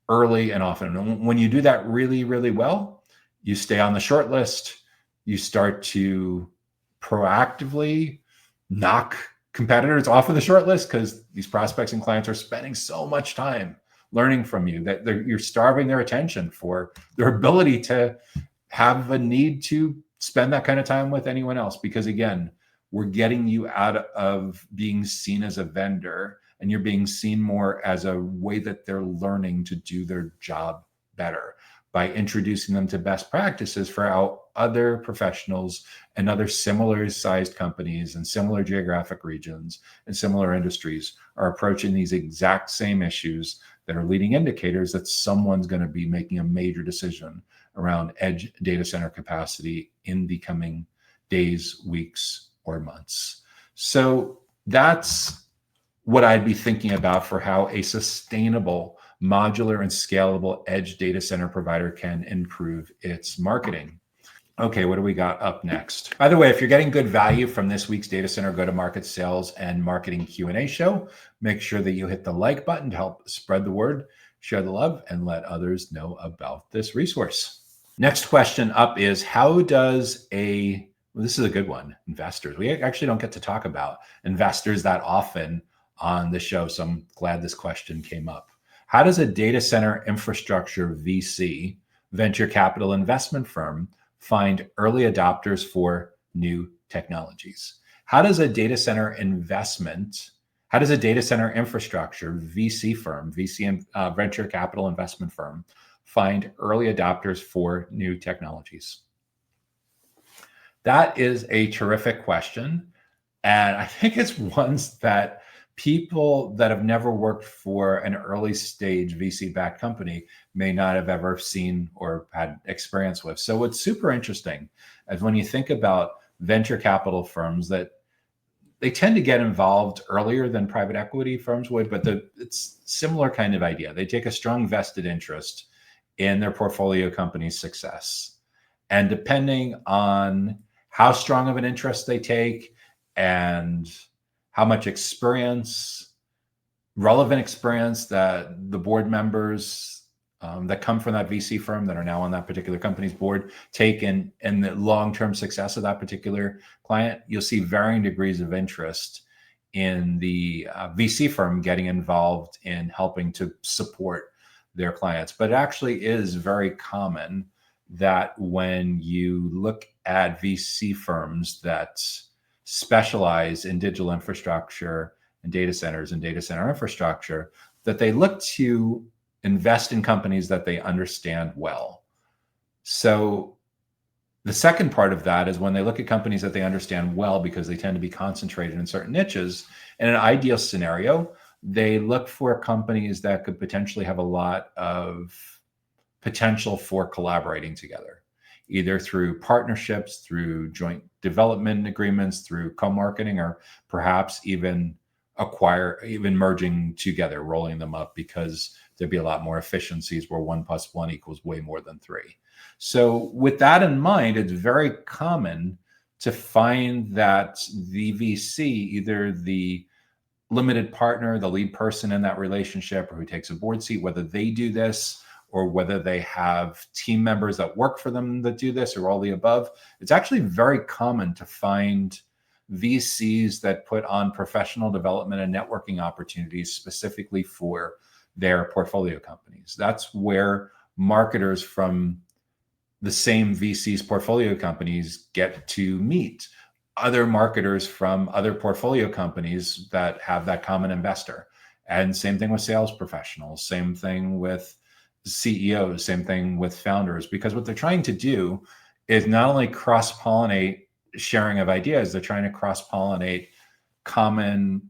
A: early and often. And when you do that really, really well, you stay on the short list. You start to proactively knock competitors off of the short list because these prospects and clients are spending so much time learning from you that you're starving their attention for their ability to have a need to spend that kind of time with anyone else. Because again, we're getting you out of being seen as a vendor, and you're being seen more as a way that they're learning to do their job better by introducing them to best practices for how other professionals and other similar sized companies and similar geographic regions and similar industries are approaching these exact same issues that are leading indicators that someone's going to be making a major decision around edge data center capacity in the coming days, weeks, or months. So that's what I'd be thinking about for how a sustainable, modular, and scalable edge data center provider can improve its marketing. Okay, what do we got up next? By the way, if you're getting good value from this week's Data Center Go-to-Market Sales and Marketing Q&A show, make sure that you hit the like button to help spread the word, share the love, and let others know about this resource. Next question up is, how does this is a good one, investors. We actually don't get to talk about investors that often on the show, so I'm glad this question came up. How does a data center infrastructure VC, venture capital investment firm, find early adopters for new technologies? How does a data center infrastructure VC firm, venture capital investment firm, find early adopters for new technologies? That is a terrific question. And I think it's ones that people that have never worked for an early stage VC-backed company may not have ever seen or had experience with. So what's super interesting is when you think about venture capital firms, that they tend to get involved earlier than private equity firms would, but it's similar kind of idea. They take a strong vested interest in their portfolio company's success. And depending on how strong of an interest they take and how much relevant experience that the board members that come from that VC firm that are now on that particular company's board take in the long-term success of that particular client, you'll see varying degrees of interest in the VC firm getting involved in helping to support their clients. But it actually is very common that when you look at VC firms that specialize in digital infrastructure and data centers and data center infrastructure, that they look to invest in companies that they understand well. So the second part of that is when they look at companies that they understand well, because they tend to be concentrated in certain niches. In an ideal scenario, they look for companies that could potentially have a lot of potential for collaborating together, either through partnerships, through joint development agreements, through co-marketing, or perhaps even merging together, rolling them up, because there'd be a lot more efficiencies where 1 + 1 = way more than 3. So with that in mind, it's very common to find that the VC, either the limited partner, the lead person in that relationship, or who takes a board seat, whether they do this or whether they have team members that work for them that do this, or all the above, it's actually very common to find VCs that put on professional development and networking opportunities specifically for their portfolio companies. That's where marketers from the same VC's portfolio companies get to meet other marketers from other portfolio companies that have that common investor. And same thing with sales professionals, same thing with CEOs, same thing with founders, because what they're trying to do is not only cross-pollinate sharing of ideas, they're trying to cross-pollinate common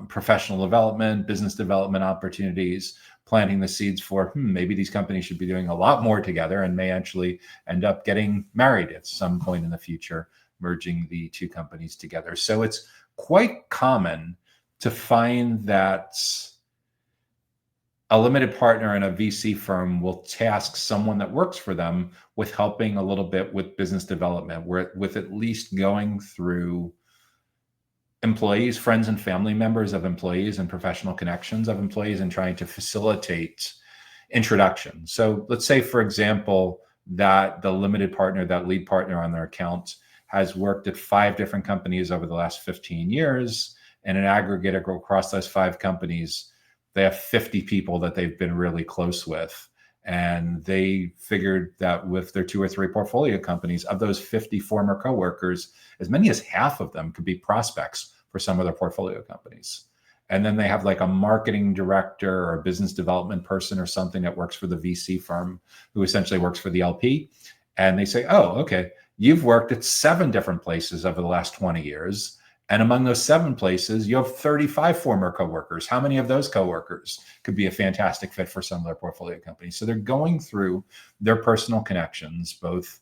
A: professional development, business development opportunities, planting the seeds for maybe these companies should be doing a lot more together and may actually end up getting married at some point in the future, merging the two companies together. So it's quite common to find that a limited partner in a VC firm will task someone that works for them with helping a little bit with business development, with at least going through employees, friends and family members of employees and professional connections of employees, and trying to facilitate introduction. So let's say, for example, that the limited partner, that lead partner on their account, has worked at 5 different companies over the last 15 years. And in aggregate across those 5 companies, they have 50 people that they've been really close with. And they figured that with their 2 or 3 portfolio companies, of those 50 former coworkers, as many as half of them could be prospects for some of their portfolio companies. And then they have like a marketing director or a business development person or something that works for the VC firm who essentially works for the LP. And they say, oh, okay, you've worked at 7 different places over the last 20 years. And among those 7 places, you have 35 former coworkers. How many of those coworkers could be a fantastic fit for some of their portfolio companies? So they're going through their personal connections, both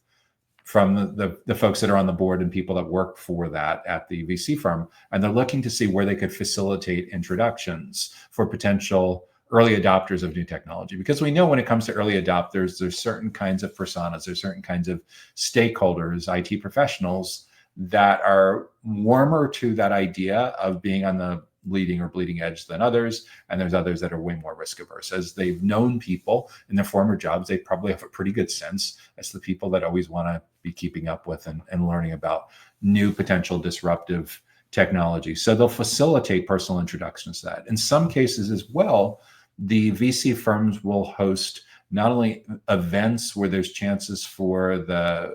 A: from the folks that are on the board and people that work for that at the VC firm. And they're looking to see where they could facilitate introductions for potential early adopters of new technology. Because we know when it comes to early adopters, there's certain kinds of personas, there's certain kinds of stakeholders, IT professionals, that are warmer to that idea of being on the leading or bleeding edge than others. And there's others that are way more risk averse. As they've known people in their former jobs, they probably have a pretty good sense as the people that always want to be keeping up with and learning about new potential disruptive technology. So they'll facilitate personal introductions to that. In some cases as well, the VC firms will host not only events where there's chances for the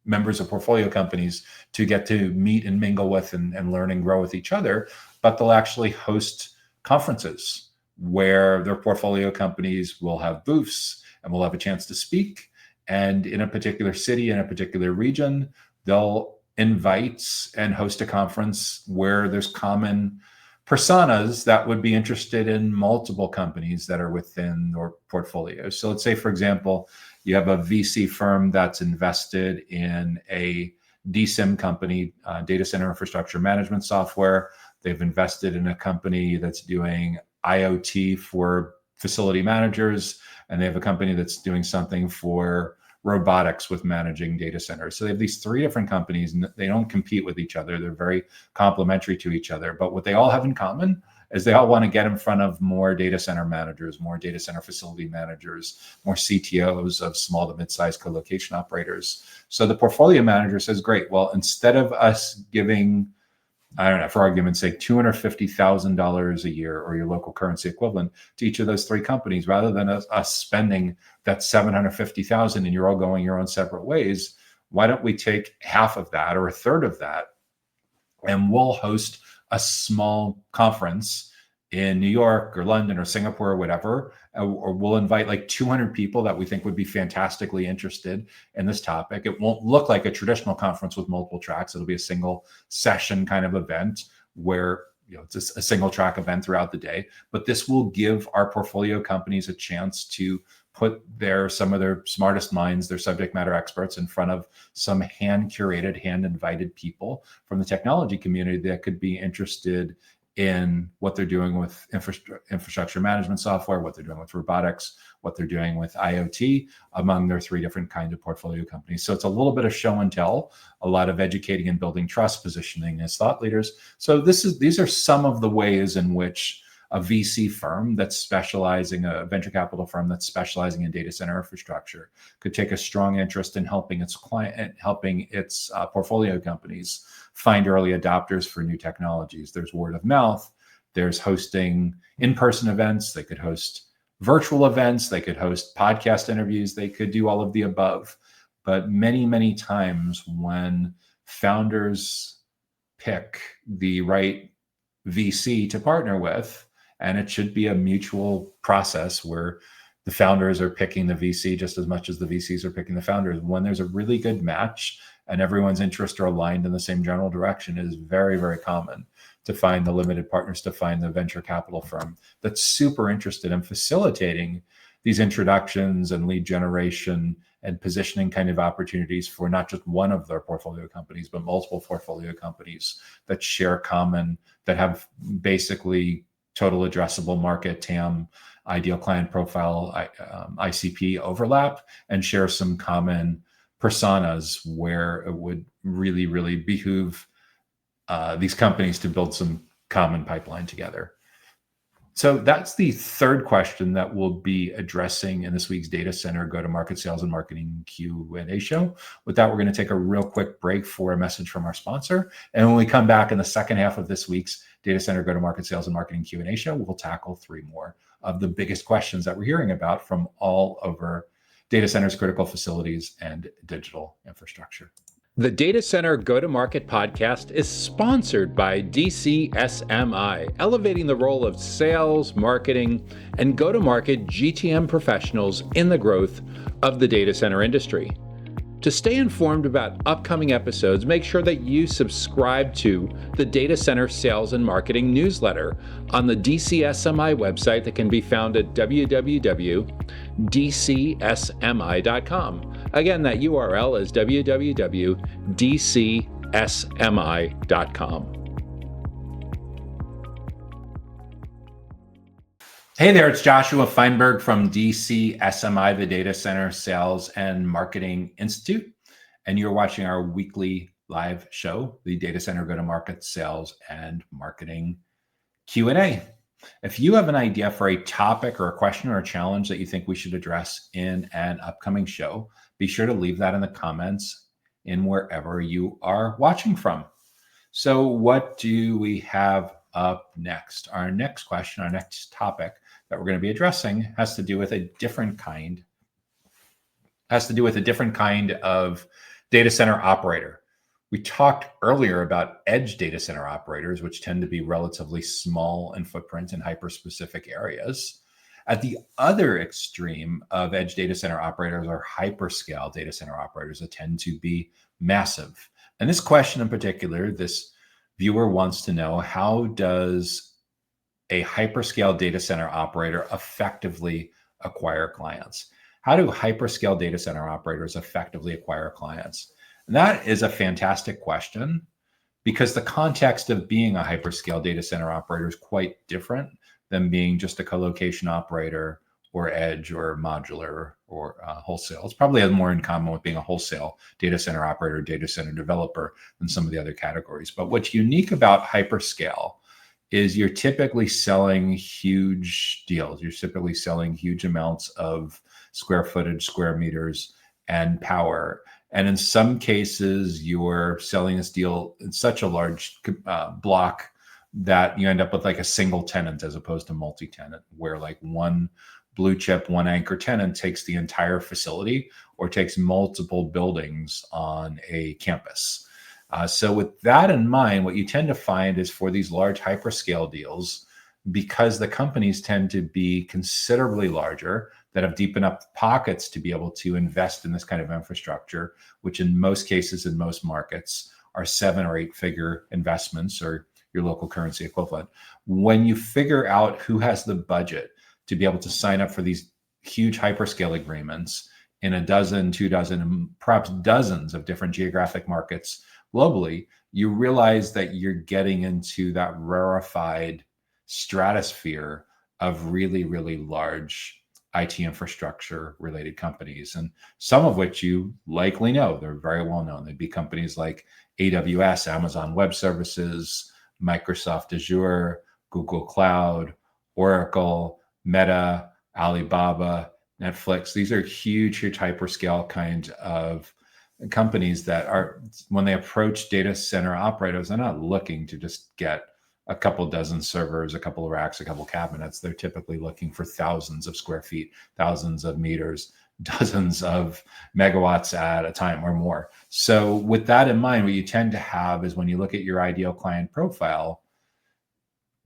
A: members of portfolio companies to get to meet and mingle with and learn and grow with each other, but they'll actually host conferences where their portfolio companies will have booths and will have a chance to speak. And in a particular city, in a particular region, they'll invite and host a conference where there's common personas that would be interested in multiple companies that are within their portfolio. So let's say, for example, you have a VC firm that's invested in a DCSMI company, data center infrastructure management software. They've invested in a company that's doing IoT for facility managers, and they have a company that's doing something for robotics with managing data centers. So they have these 3 different companies, and they don't compete with each other. They're very complementary to each other. But what they all have in common is they all want to get in front of more data center managers, more data center facility managers, more CTOs of small to mid-sized colocation operators. So the portfolio manager says, great, well, instead of us giving, I don't know, for argument's sake, $250,000 a year or your local currency equivalent to each of those 3 companies, rather than us spending that $750,000 and you're all going your own separate ways, why don't we take half of that or a third of that, and we'll host a small conference in New York or London or Singapore or whatever, or we'll invite like 200 people that we think would be fantastically interested in this topic. It won't look like a traditional conference with multiple tracks. It'll be a single session kind of event where, you know, it's a single track event throughout the day. But this will give our portfolio companies a chance to put some of their smartest minds, their subject matter experts, in front of some hand-curated, hand-invited people from the technology community that could be interested in what they're doing with infrastructure management software, what they're doing with robotics, what they're doing with IoT, among their 3 different kinds of portfolio companies. So it's a little bit of show and tell, a lot of educating and building trust, positioning as thought leaders. So these are some of the ways in which a VC firm that's specializing, a venture capital firm that's specializing in data center infrastructure, could take a strong interest in helping its portfolio companies find early adopters for new technologies. There's word of mouth. There's hosting in-person events. They could host virtual events. They could host podcast interviews. They could do all of the above. But many, many times when founders pick the right VC to partner with, and it should be a mutual process where the founders are picking the VC just as much as the VCs are picking the founders. When there's a really good match and everyone's interests are aligned in the same general direction, it is very, very common to find the limited partners, to find the venture capital firm that's super interested in facilitating these introductions and lead generation and positioning kind of opportunities for not just one of their portfolio companies, but multiple portfolio companies that share common, that have basically total addressable market, TAM, ideal client profile, ICP overlap, and share some common personas where it would really, really behoove these companies to build some common pipeline together. So that's the third question that we'll be addressing in this week's Data Center Go-to-Market Sales and Marketing Q&A show. With that, we're going to take a real quick break for a message from our sponsor. And when we come back in the second half of this week's Data Center Go-to-Market Sales and Marketing Q&A show, we'll tackle 3 more of the biggest questions that we're hearing about from all over data centers, critical facilities, and digital infrastructure.
B: The Data Center Go-to-Market podcast is sponsored by DCSMI, elevating the role of sales, marketing, and go-to-market GTM professionals in the growth of the data center industry. To stay informed about upcoming episodes, make sure that you subscribe to the Data Center Sales and Marketing newsletter on the DCSMI website that can be found at www.dcsmi.com. Again, that URL is www.dcsmi.com.
A: Hey there, it's Joshua Feinberg from DCSMI, the Data Center Sales and Marketing Institute, and you're watching our weekly live show, the Data Center Go-to-Market Sales and Marketing Q&A. If you have an idea for a topic or a question or a challenge that you think we should address in an upcoming show, be sure to leave that in the comments in wherever you are watching from. So what do we have up next? Our next question, our next topic that we're going to be addressing has to do with a different kind of data center operator. We talked earlier about edge data center operators, which tend to be relatively small in footprint in hyper-specific areas. At the other extreme of edge data center operators are hyperscale data center operators that tend to be massive. And this question in particular, this viewer wants to know, how does a hyperscale data center operator effectively acquire clients? How do hyperscale data center operators effectively acquire clients? And that is a fantastic question, because the context of being a hyperscale data center operator is quite different than being just a colocation operator or edge or modular or wholesale. It's probably has more in common with being a wholesale data center operator, data center developer than some of the other categories. But what's unique about hyperscale is you're typically selling huge deals. You're typically selling huge amounts of square footage, square meters, and power. And in some cases, you're selling this deal in such a large block that you end up with like a single tenant as opposed to multi-tenant, where like one blue chip, one anchor tenant takes the entire facility or takes multiple buildings on a campus. So with that in mind, what you tend to find is for these large hyperscale deals, because the companies tend to be considerably larger, that have deep enough pockets to be able to invest in this kind of infrastructure, which in most cases, in most markets, are 7 or 8 figure investments or your local currency equivalent. When you figure out who has the budget to be able to sign up for these huge hyperscale agreements in a dozen, 2 dozen, and perhaps dozens of different geographic markets globally, you realize that you're getting into that rarefied stratosphere of really, really large IT infrastructure related companies, and some of which you likely know. They're very well known. They'd be companies like AWS, Amazon Web Services, Microsoft Azure, Google Cloud, Oracle, Meta, Alibaba, Netflix. These are huge hyperscale kind of companies that are, when they approach data center operators, they're not looking to just get a couple dozen servers, a couple of racks, a couple of cabinets. They're typically looking for thousands of square feet, thousands of meters, dozens of megawatts at a time or more. So with that in mind, what you tend to have is when you look at your ideal client profile,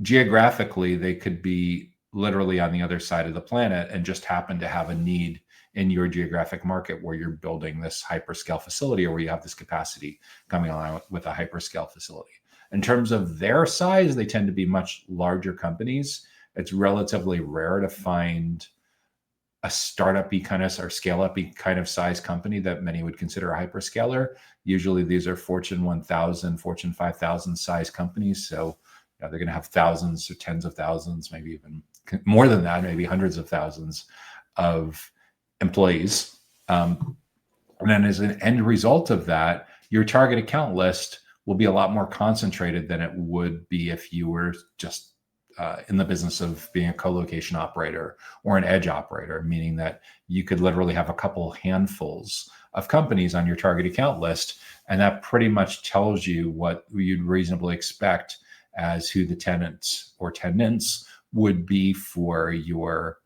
A: geographically, they could be literally on the other side of the planet and just happen to have a need in your geographic market where you're building this hyperscale facility or where you have this capacity coming along with a hyperscale facility. In terms of their size, they tend to be much larger companies. It's relatively rare to find a startup-y kind of or scale-up-y kind of size company that many would consider a hyperscaler. Usually these are Fortune 1000, Fortune 5000 size companies. So they're going to have thousands or tens of thousands, maybe even more than that, maybe hundreds of thousands of employees. And then as an end result of that, your target account list will be a lot more concentrated than it would be if you were just in the business of being a colocation operator or an edge operator, meaning that you could literally have a couple handfuls of companies on your target account list. And that pretty much tells you what you'd reasonably expect as who the tenants or tenants would be for your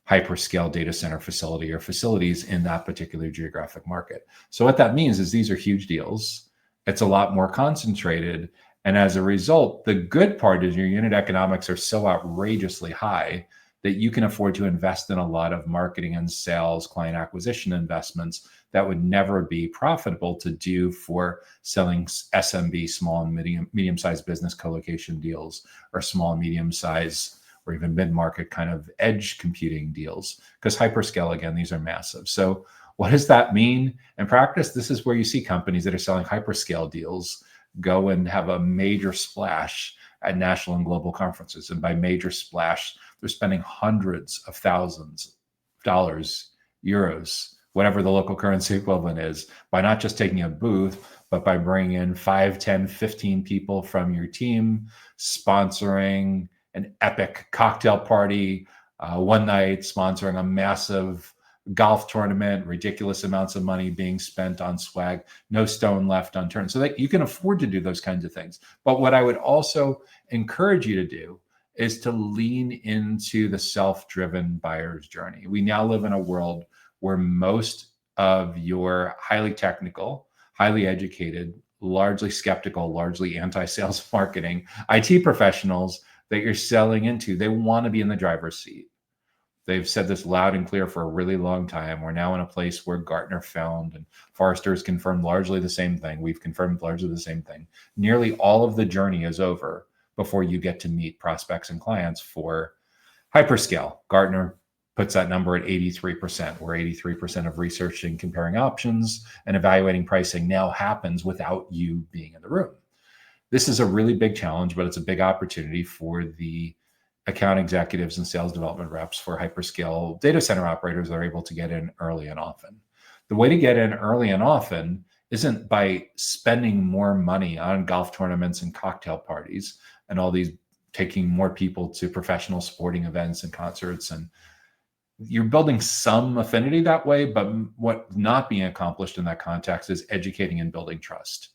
A: hyperscale data center facility or facilities in that particular geographic market. So what that means is these are huge deals. It's a lot more concentrated. And as a result, the good part is your unit economics are so outrageously high that you can afford to invest in a lot of marketing and sales, client acquisition investments that would never be profitable to do for selling SMB, small and medium-sized business colocation deals, or small and medium-sized or even mid-market kind of edge computing deals. Because hyperscale, again, these are massive. So what does that mean in practice? This is where you see companies that are selling hyperscale deals go and have a major splash at national and global conferences. And by major splash, they're spending hundreds of thousands of dollars, euros, whatever the local currency equivalent is, by not just taking a booth, but by bringing in 5, 10, 15 people from your team, sponsoring an epic cocktail party, one night, sponsoring a massive golf tournament, ridiculous amounts of money being spent on swag, no stone left unturned. So that you can afford to do those kinds of things. But what I would also encourage you to do is to lean into the self-driven buyer's journey. We now live in a world where most of your highly technical, highly educated, largely skeptical, largely anti-sales marketing IT professionals that you're selling into, they want to be in the driver's seat. They've said this loud and clear for a really long time. We're now in a place where Gartner found and Forrester has confirmed largely the same thing. We've confirmed largely the same thing. Nearly all of the journey is over before you get to meet prospects and clients for hyperscale. Gartner puts that number at 83%, where 83% of researching, comparing options, and evaluating pricing now happens without you being in the room. This is a really big challenge, but it's a big opportunity for the account executives and sales development reps for hyperscale data center operators that are able to get in early and often. The way to get in early and often isn't by spending more money on golf tournaments and cocktail parties and all these, taking more people to professional sporting events and concerts. And you're building some affinity that way, but what's not being accomplished in that context is educating and building trust.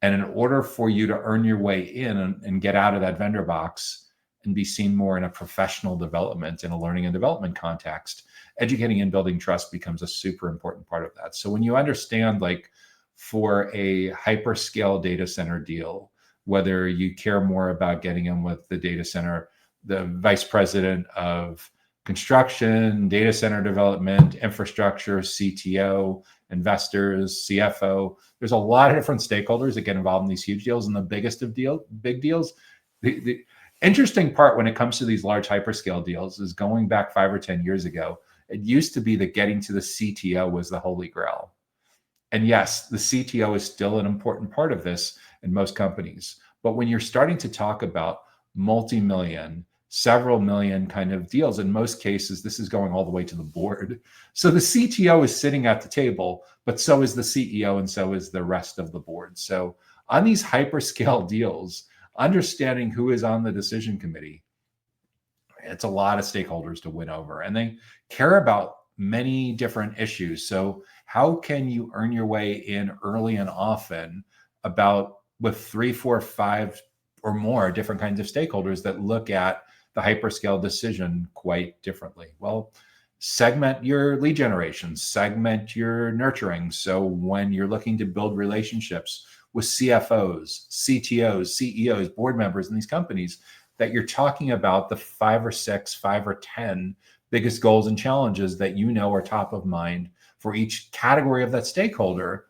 A: And in order for you to earn your way in and get out of that vendor box and be seen more in a professional development, in a learning and development context, educating and building trust becomes a super important part of that. So when you understand, like for a hyperscale data center deal, whether you care more about getting in with the data center, the vice president of construction, data center development, infrastructure, CTO, investors, CFO, there's a lot of different stakeholders that get involved in these huge deals. And the biggest of big deals, the interesting part when it comes to these large hyperscale deals is going back 5 or 10 years ago, it used to be that getting to the CTO was the holy grail. And yes, the CTO is still an important part of this in most companies. But when you're starting to talk about multi-million, several million kind of deals, in most cases, this is going all the way to the board. So the CTO is sitting at the table, but so is the CEO and so is the rest of the board. So on these hyperscale deals, understanding who is on the decision committee It's a lot of stakeholders to win over, and they care about many different issues. So how can you earn your way in early and often about with 3, 4, 5 or more different kinds of stakeholders that look at the hyperscale decision quite differently? Well, segment your lead generation, segment your nurturing. So when you're looking to build relationships with CFOs, CTOs, CEOs, board members in these companies, that you're talking about the 5 or 6, 5 or 10 biggest goals and challenges that you know are top of mind for each category of that stakeholder.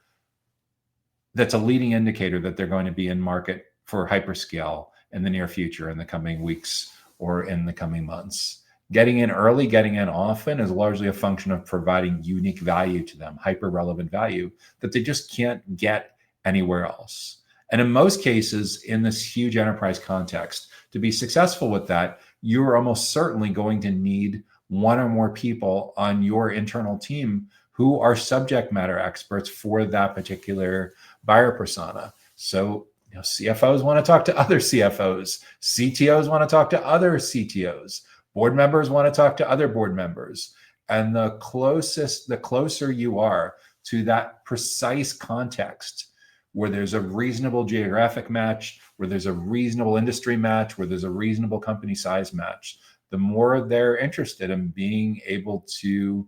A: That's a leading indicator that they're going to be in market for hyperscale in the near future, in the coming weeks or in the coming months. Getting in early, getting in often is largely a function of providing unique value to them, hyper relevant value that they just can't get anywhere else. And in most cases, in this huge enterprise context, to be successful with that, you're almost certainly going to need one or more people on your internal team who are subject matter experts for that particular buyer persona. So, CFOs want to talk to other CFOs, CTOs want to talk to other CTOs, board members want to talk to other board members. And the closer you are to that precise context, where there's a reasonable geographic match, where there's a reasonable industry match, where there's a reasonable company size match, the more they're interested in being able to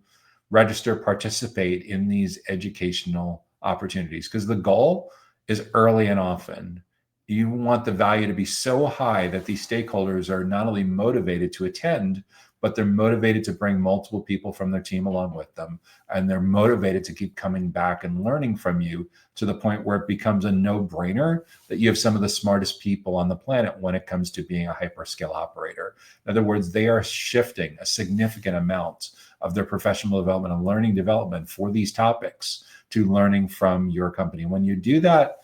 A: register, participate in these educational opportunities. Because the goal is early and often. You want the value to be so high that these stakeholders are not only motivated to attend, but they're motivated to bring multiple people from their team along with them. And they're motivated to keep coming back and learning from you to the point where it becomes a no-brainer that you have some of the smartest people on the planet when it comes to being a hyperscale operator. In other words, they are shifting a significant amount of their professional development and learning development for these topics to learning from your company. When you do that,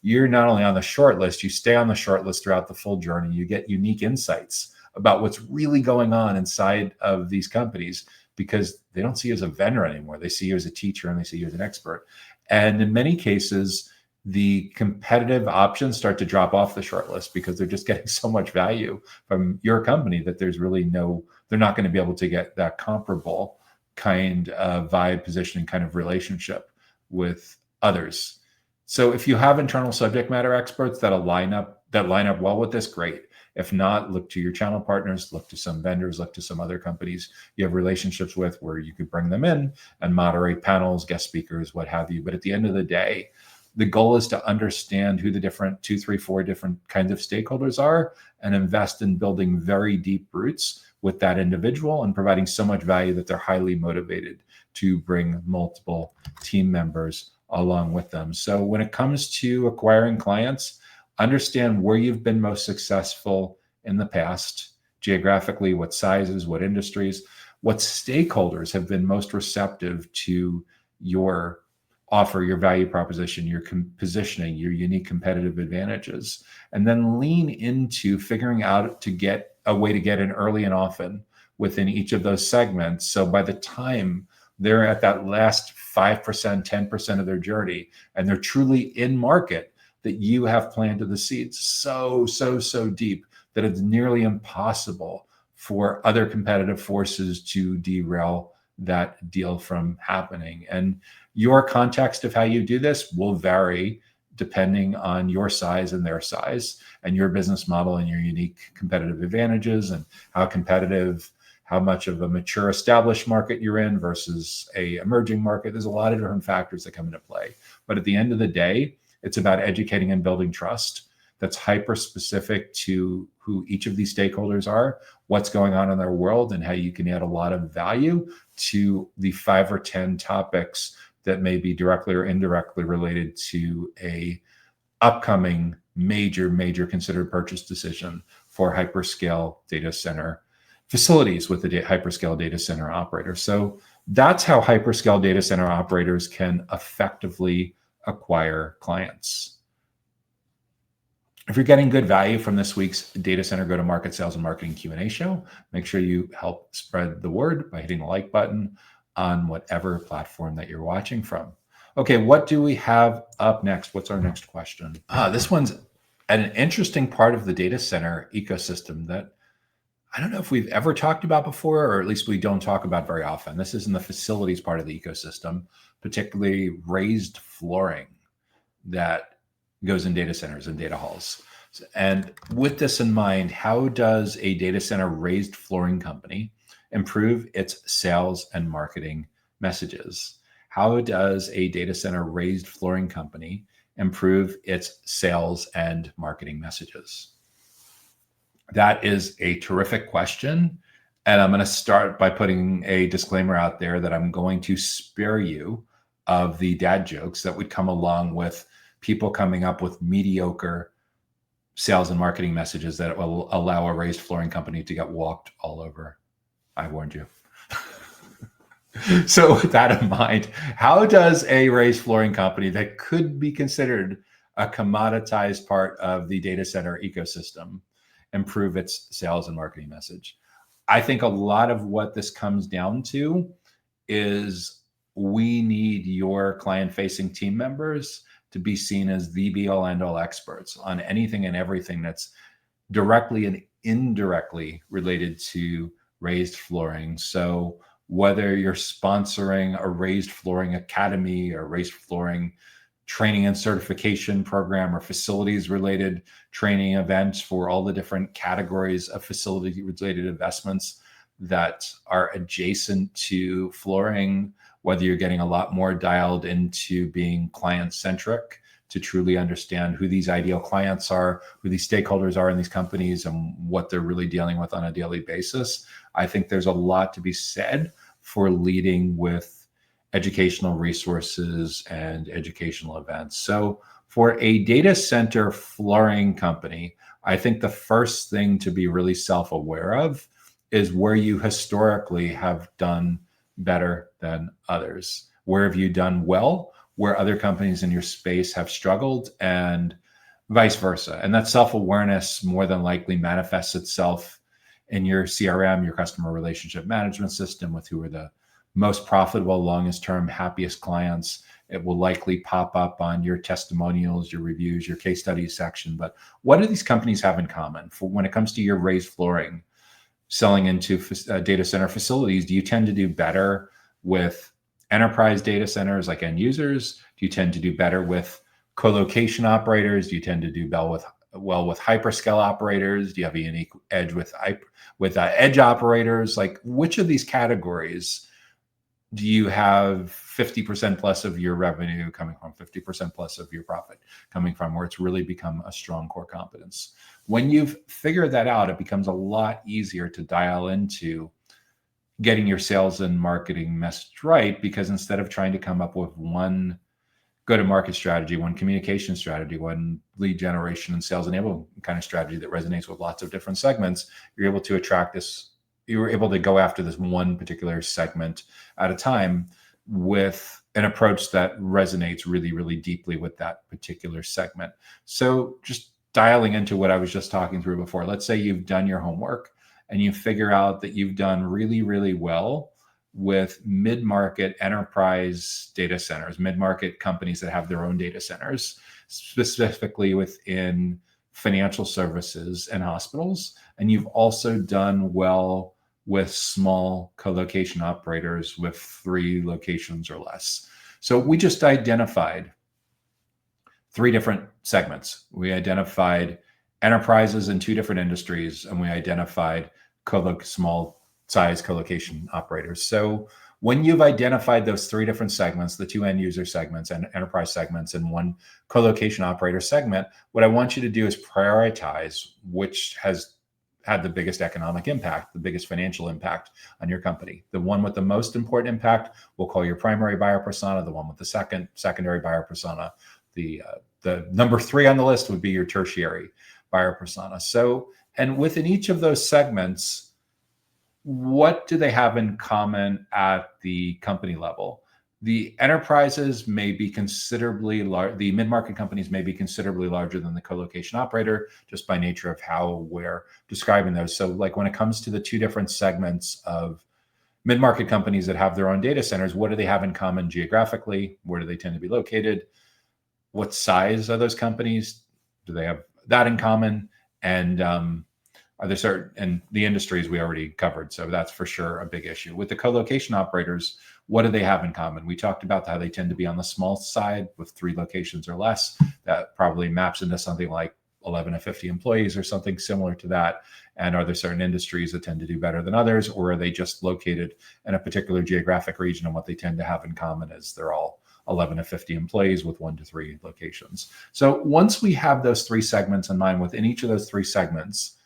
A: you're not only on the short list, you stay on the short list throughout the full journey. You get unique insights about what's really going on inside of these companies, because they don't see you as a vendor anymore. They see you as a teacher and they see you as an expert. And in many cases, the competitive options start to drop off the short list because they're just getting so much value from your company that there's really they're not going to be able to get that comparable kind of vibe, positioning kind of relationship with others. So if you have internal subject matter experts that line up well with this, great. If not, look to your channel partners, look to some vendors, look to some other companies you have relationships with where you could bring them in and moderate panels, guest speakers, what have you. But at the end of the day, the goal is to understand who the different 2, 3, 4 different kinds of stakeholders are and invest in building very deep roots with that individual and providing so much value that they're highly motivated to bring multiple team members along with them. So when it comes to acquiring clients, understand where you've been most successful in the past, geographically, what sizes, what industries, what stakeholders have been most receptive to your offer, your value proposition, your positioning, your unique competitive advantages, and then lean into figuring out to get a way to get in early and often within each of those segments. So by the time they're at that last 5%, 10% of their journey, and they're truly in market, that you have planted the seeds so deep that it's nearly impossible for other competitive forces to derail that deal from happening. And your context of how you do this will vary depending on your size and their size and your business model and your unique competitive advantages and how much of a mature established market you're in versus a emerging market. There's a lot of different factors that come into play. But at the end of the day, it's about educating and building trust that's hyper specific to who each of these stakeholders are, what's going on in their world, and how you can add a lot of value to the 5 or 10 topics that may be directly or indirectly related to a upcoming major considered purchase decision for hyperscale data center facilities with the hyperscale data center operator. So that's how hyperscale data center operators can effectively acquire clients. If you're getting good value from this week's Data Center Go-to-Market Sales and Marketing Q&A show, make sure you help spread the word by hitting the like button on whatever platform that you're watching from. Okay, what do we have up next? What's our next question? This one's an interesting part of the data center ecosystem that I don't know if we've ever talked about before, or at least we don't talk about very often. This is in the facilities part of the ecosystem, particularly raised flooring that goes in data centers and data halls. And with this in mind, how does a data center raised flooring company improve its sales and marketing messages? How does a data center raised flooring company improve its sales and marketing messages? That is a terrific question. And I'm going to start by putting a disclaimer out there that I'm going to spare you of the dad jokes that would come along with people coming up with mediocre sales and marketing messages that will allow a raised flooring company to get walked all over. I warned you. So with that in mind, how does a raised flooring company that could be considered a commoditized part of the data center ecosystem improve its sales and marketing message? I think a lot of what this comes down to is we need your client-facing team members to be seen as the be-all end-all experts on anything and everything that's directly and indirectly related to raised flooring. So whether you're sponsoring a raised flooring academy or raised flooring training and certification program or facilities related training events for all the different categories of facility related investments that are adjacent to flooring, whether you're getting a lot more dialed into being client centric to truly understand who these ideal clients are, who these stakeholders are in these companies, and what they're really dealing with on a daily basis. I think there's a lot to be said for leading with educational resources and educational events. So for a data center flooring company, I think the first thing to be really self-aware of is where you historically have done better than others. Where have you done well, where other companies in your space have struggled, and vice versa. And that self-awareness more than likely manifests itself in your CRM, your customer relationship management system, with who are the most profitable, longest term, happiest clients. It will likely pop up on your testimonials, your reviews, your case studies section. But what do these companies have in common? For when it comes to your raised flooring, selling into data center facilities, do you tend to do better with enterprise data centers like end users? Do you tend to do better with colocation operators? Do you tend to do well with hyperscale operators? Do you have a unique edge with edge operators? Like, which of these categories do you have 50% plus of your revenue coming from, 50% plus of your profit coming from, where it's really become a strong core competence? When you've figured that out, it becomes a lot easier to dial into getting your sales and marketing message right, because instead of trying to come up with one go-to-market strategy, one communication strategy, one lead generation and sales enablement kind of strategy that resonates with lots of different segments, you're able to attract this. You were able to go after this one particular segment at a time with an approach that resonates really, really deeply with that particular segment. So just dialing into what I was just talking through before, let's say you've done your homework and you figure out that you've done really, really well with mid-market enterprise data centers, mid-market companies that have their own data centers, specifically within financial services and hospitals. And you've also done well with small colocation operators with 3 locations or less. So we just identified 3 different segments. We identified enterprises in 2 different industries, and we identified small size colocation operators. So when you've identified those 3 different segments, the 2 end user segments and enterprise segments and 1 colocation operator segment, what I want you to do is prioritize which has had the biggest economic impact, the biggest financial impact on your company. The one with the most important impact, we'll call your primary buyer persona. The one with the secondary buyer persona. The number 3 on the list would be your tertiary buyer persona. So, and within each of those segments, what do they have in common at the company level? The enterprises may be considerably large. The mid-market companies may be considerably larger than the colocation operator, just by nature of how we're describing those. So like when it comes to the 2 different segments of mid-market companies that have their own data centers, what do they have in common geographically? Where do they tend to be located? What size are those companies? Do they have that in common? And Are there certain, and the industries we already covered, so that's for sure a big issue. With the colocation operators, what do they have in common? We talked about how they tend to be on the small side with 3 locations or less. That probably maps into something like 11 to 50 employees or something similar to that. And are there certain industries that tend to do better than others, or are they just located in a particular geographic region? And what they tend to have in common is they're all 11 to 50 employees with 1 to 3 locations. So once we have those 3 segments in mind, within each of those 3 segments,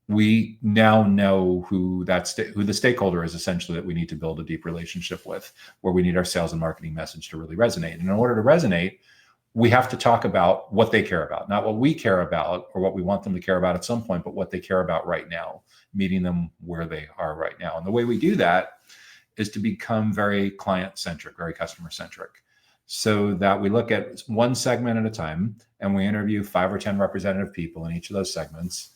A: we now know who the stakeholder is, essentially, that we need to build a deep relationship with, where we need our sales and marketing message to really resonate. And in order to resonate, we have to talk about what they care about, not what we care about or what we want them to care about at some point, but what they care about right now, meeting them where they are right now. And the way we do that is to become very client-centric, very customer-centric, so that we look at one segment at a time and we interview 5 or 10 representative people in each of those segments,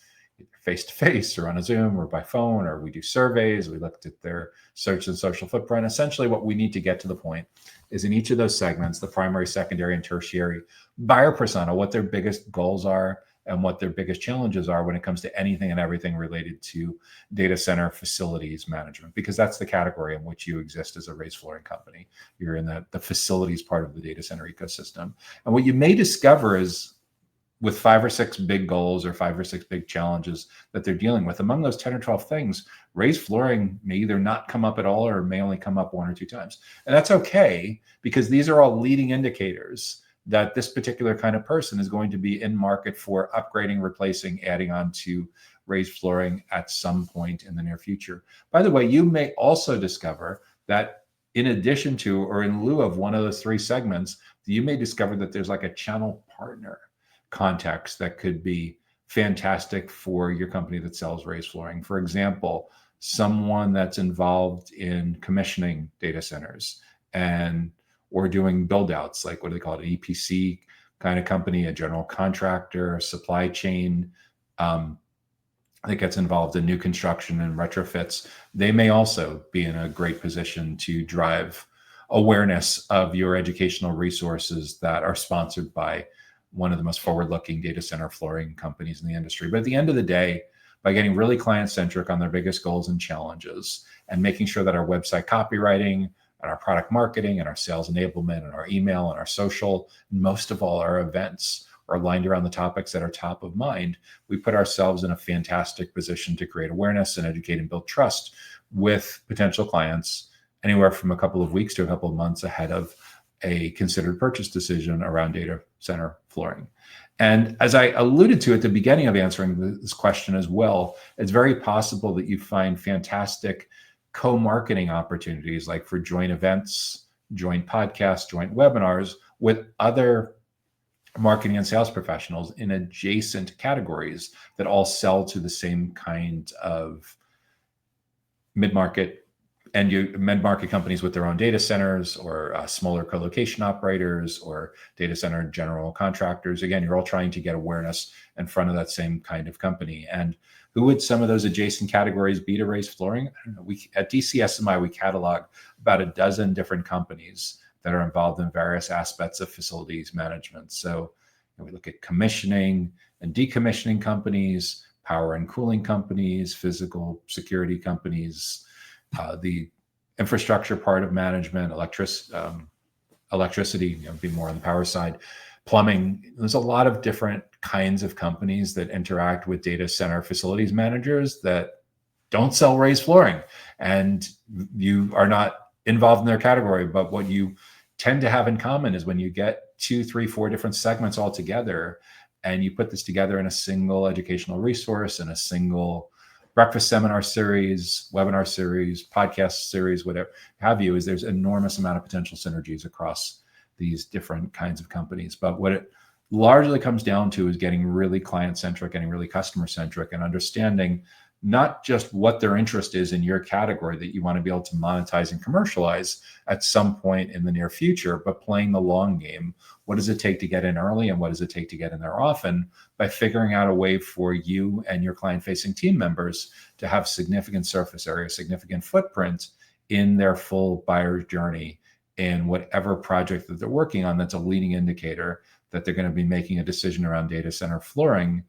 A: face-to-face or on a Zoom or by phone, or we do surveys. We looked at their search and social footprint. Essentially, what we need to get to the point is in each of those segments, the primary, secondary, and tertiary buyer persona, what their biggest goals are and what their biggest challenges are when it comes to anything and everything related to data center facilities management, because that's the category in which you exist as a raised flooring company. You're in the facilities part of the data center ecosystem. And what you may discover is, with 5 or 6 big goals or 5 or 6 big challenges that they're dealing with, among those 10 or 12 things, raised flooring may either not come up at all or may only come up 1 or 2 times. And that's okay, because these are all leading indicators that this particular kind of person is going to be in market for upgrading, replacing, adding on to raised flooring at some point in the near future. By the way, you may also discover that in addition to, or in lieu of one of those 3 segments, you may discover that there's like a channel partner context that could be fantastic for your company that sells raised flooring. For example, someone that's involved in commissioning data centers or doing build outs, like what do they call it, an EPC kind of company, a general contractor, supply chain, that gets involved in new construction and retrofits. They may also be in a great position to drive awareness of your educational resources that are sponsored by one of the most forward-looking data center flooring companies in the industry. But at the end of the day, by getting really client-centric on their biggest goals and challenges, and making sure that our website copywriting and our product marketing and our sales enablement and our email and our social, and most of all our events, are aligned around the topics that are top of mind, we put ourselves in a fantastic position to create awareness and educate and build trust with potential clients anywhere from a couple of weeks to a couple of months ahead of a considered purchase decision around data center flooring. And as I alluded to at the beginning of answering this question as well, it's very possible that you find fantastic co-marketing opportunities, like for joint events, joint podcasts, joint webinars with other marketing and sales professionals in adjacent categories that all sell to the same kind of mid-market mid-market companies with their own data centers, or smaller co-location operators, or data center general contractors. Again, you're all trying to get awareness in front of that same kind of company. And who would some of those adjacent categories be to raised flooring? I don't know. At DCSMI, we catalog about a dozen different companies that are involved in various aspects of facilities management. So we look at commissioning and decommissioning companies, power and cooling companies, physical security companies, the infrastructure part of management, electricity, be more on the power side, plumbing. There's a lot of different kinds of companies that interact with data center facilities managers that don't sell raised flooring, and you are not involved in their category. But what you tend to have in common is when you get 2, 3, 4 different segments all together, and you put this together in a single educational resource, in a single breakfast seminar series, webinar series, podcast series, whatever have you, is there's enormous amount of potential synergies across these different kinds of companies. But what it largely comes down to is getting really client-centric, getting really customer-centric, and understanding not just what their interest is in your category that you want to be able to monetize and commercialize at some point in the near future, but playing the long game. What does it take to get in early, and what does it take to get in there often, by figuring out a way for you and your client-facing team members to have significant surface area, significant footprint in their full buyer journey in whatever project that they're working on that's a leading indicator that they're going to be making a decision around data center flooring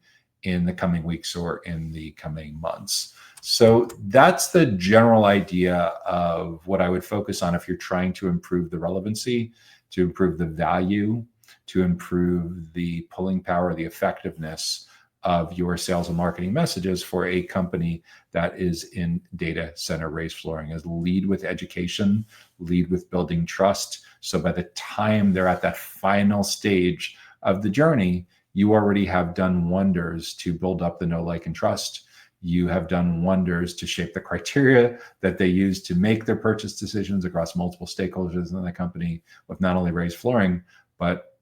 A: in the coming weeks or in the coming months. So that's the general idea of what I would focus on if you're trying to improve the relevancy, to improve the value, to improve the pulling power, the effectiveness of your sales and marketing messages for a company that is in data center raised flooring. Is lead with education, lead with building trust. So by the time they're at that final stage of the journey, you already have done wonders to build up the know, like, and trust. You have done wonders to shape the criteria that they use to make their purchase decisions across multiple stakeholders in the company with not only raised flooring, but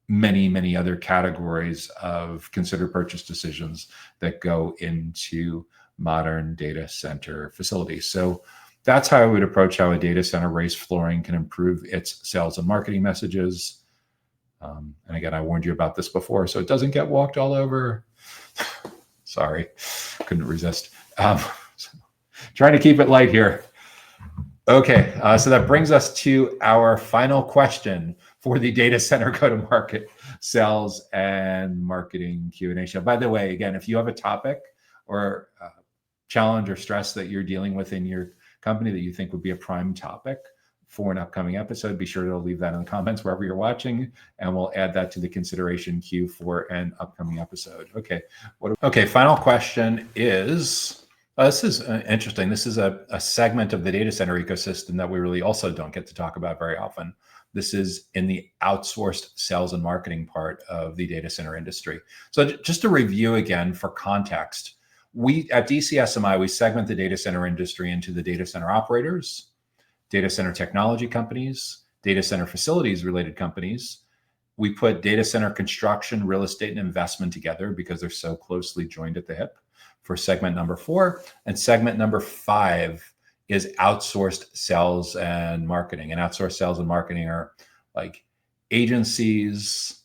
A: many, many other categories of considered purchase decisions that go into modern data center facilities. So that's how I would approach how a data center raised flooring can improve its sales and marketing messages. And again, I warned you about this before, so it doesn't get walked all over. Sorry, couldn't resist. Trying to keep it light here. Okay, so that brings us to our final question for the data center go-to-market sales and marketing Q&A show. By the way, again, if you have a topic or challenge or stress that you're dealing with in your company that you think would be a prime topic for an upcoming episode, be sure to leave that in the comments wherever you're watching, and we'll add that to the consideration queue for an upcoming episode. Okay, final question is, this is interesting. This is a segment of the data center ecosystem that we really also don't get to talk about very often. This is in the outsourced sales and marketing part of the data center industry. So just to review again for context, we at DCSMI, we segment the data center industry into the data center operators, data center technology companies, data center facilities related companies. We put data center construction, real estate, and investment together because they're so closely joined at the hip for segment number 4. And segment number 5 is outsourced sales and marketing. And outsourced sales and marketing are like agencies,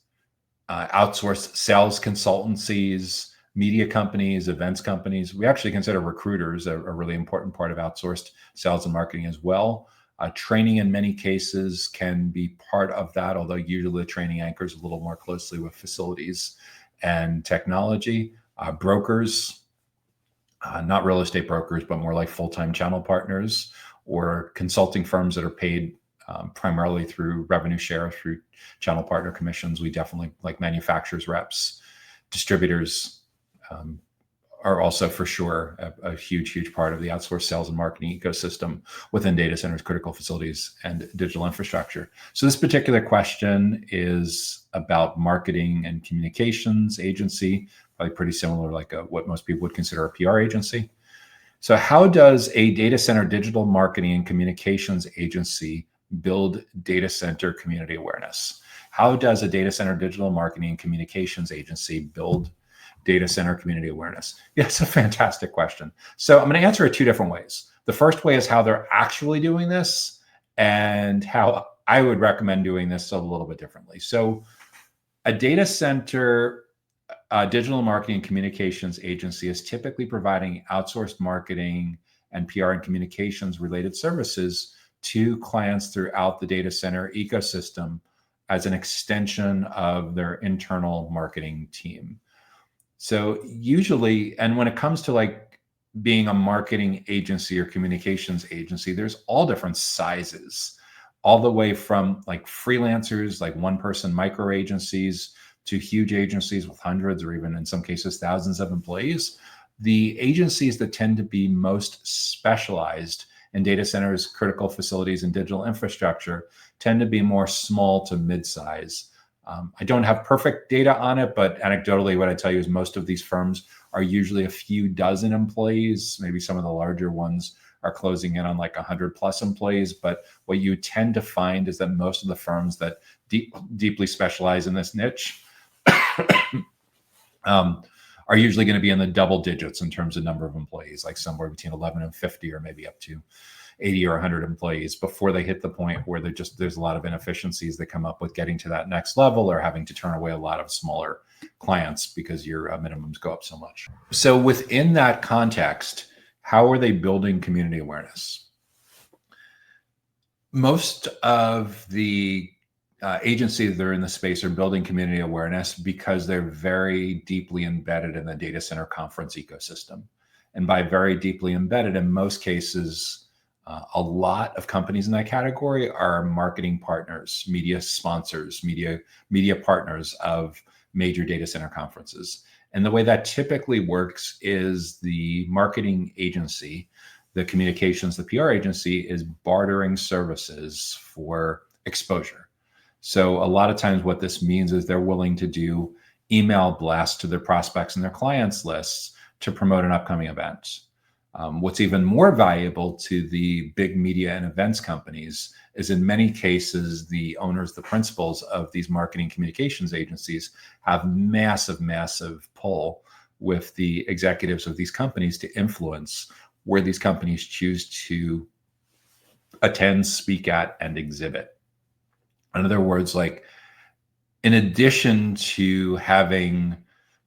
A: outsourced sales consultancies, media companies, events companies. We actually consider recruiters a really important part of outsourced sales and marketing as well. Training in many cases can be part of that, although usually the training anchors a little more closely with facilities and technology. Brokers, not real estate brokers, but more like full-time channel partners or consulting firms that are paid primarily through revenue share, through channel partner commissions. We definitely like manufacturers, reps, distributors, are also for sure a huge part of the outsourced sales and marketing ecosystem within data centers, critical facilities, and digital infrastructure. So this particular question is about marketing and communications agency, probably pretty similar like what most people would consider a PR agency. So how does a data center digital marketing and communications agency build data center community awareness? How does a data center digital marketing and communications agency build data center community awareness? Yeah, it's a fantastic question. So I'm going to answer it 2 different ways. The first way is how they're actually doing this and how I would recommend doing this a little bit differently. So a data center digital marketing communications agency is typically providing outsourced marketing and PR and communications related services to clients throughout the data center ecosystem as an extension of their internal marketing team. So usually, and when it comes to like being a marketing agency or communications agency, there's all different sizes, all the way from like freelancers, like one-person micro agencies, to huge agencies with hundreds or even in some cases thousands of employees. The agencies that tend to be most specialized in data centers, critical facilities, and digital infrastructure tend to be more small to mid-size. I don't have perfect data on it, but anecdotally, what I tell you is most of these firms are usually a few dozen employees. Maybe some of the larger ones are closing in on like 100 plus employees. But what you tend to find is that most of the firms that deeply specialize in this niche are usually going to be in the double digits in terms of number of employees, like somewhere between 11 and 50, or maybe up to 80 or 100 employees before they hit the point where there's a lot of inefficiencies that come up with getting to that next level or having to turn away a lot of smaller clients because your minimums go up so much. So within that context, how are they building community awareness? Most of the agencies that are in the space are building community awareness because they're very deeply embedded in the data center conference ecosystem. And by very deeply embedded, in most cases, a lot of companies in that category are marketing partners, media sponsors, media partners of major data center conferences. And the way that typically works is the marketing agency, the communications, the PR agency is bartering services for exposure. So a lot of times what this means is they're willing to do email blasts to their prospects and their clients lists to promote an upcoming event. What's even more valuable to the big media and events companies is in many cases, the owners, the principals of these marketing communications agencies have massive pull with the executives of these companies to influence where these companies choose to attend, speak at, and exhibit. In other words, like in addition to having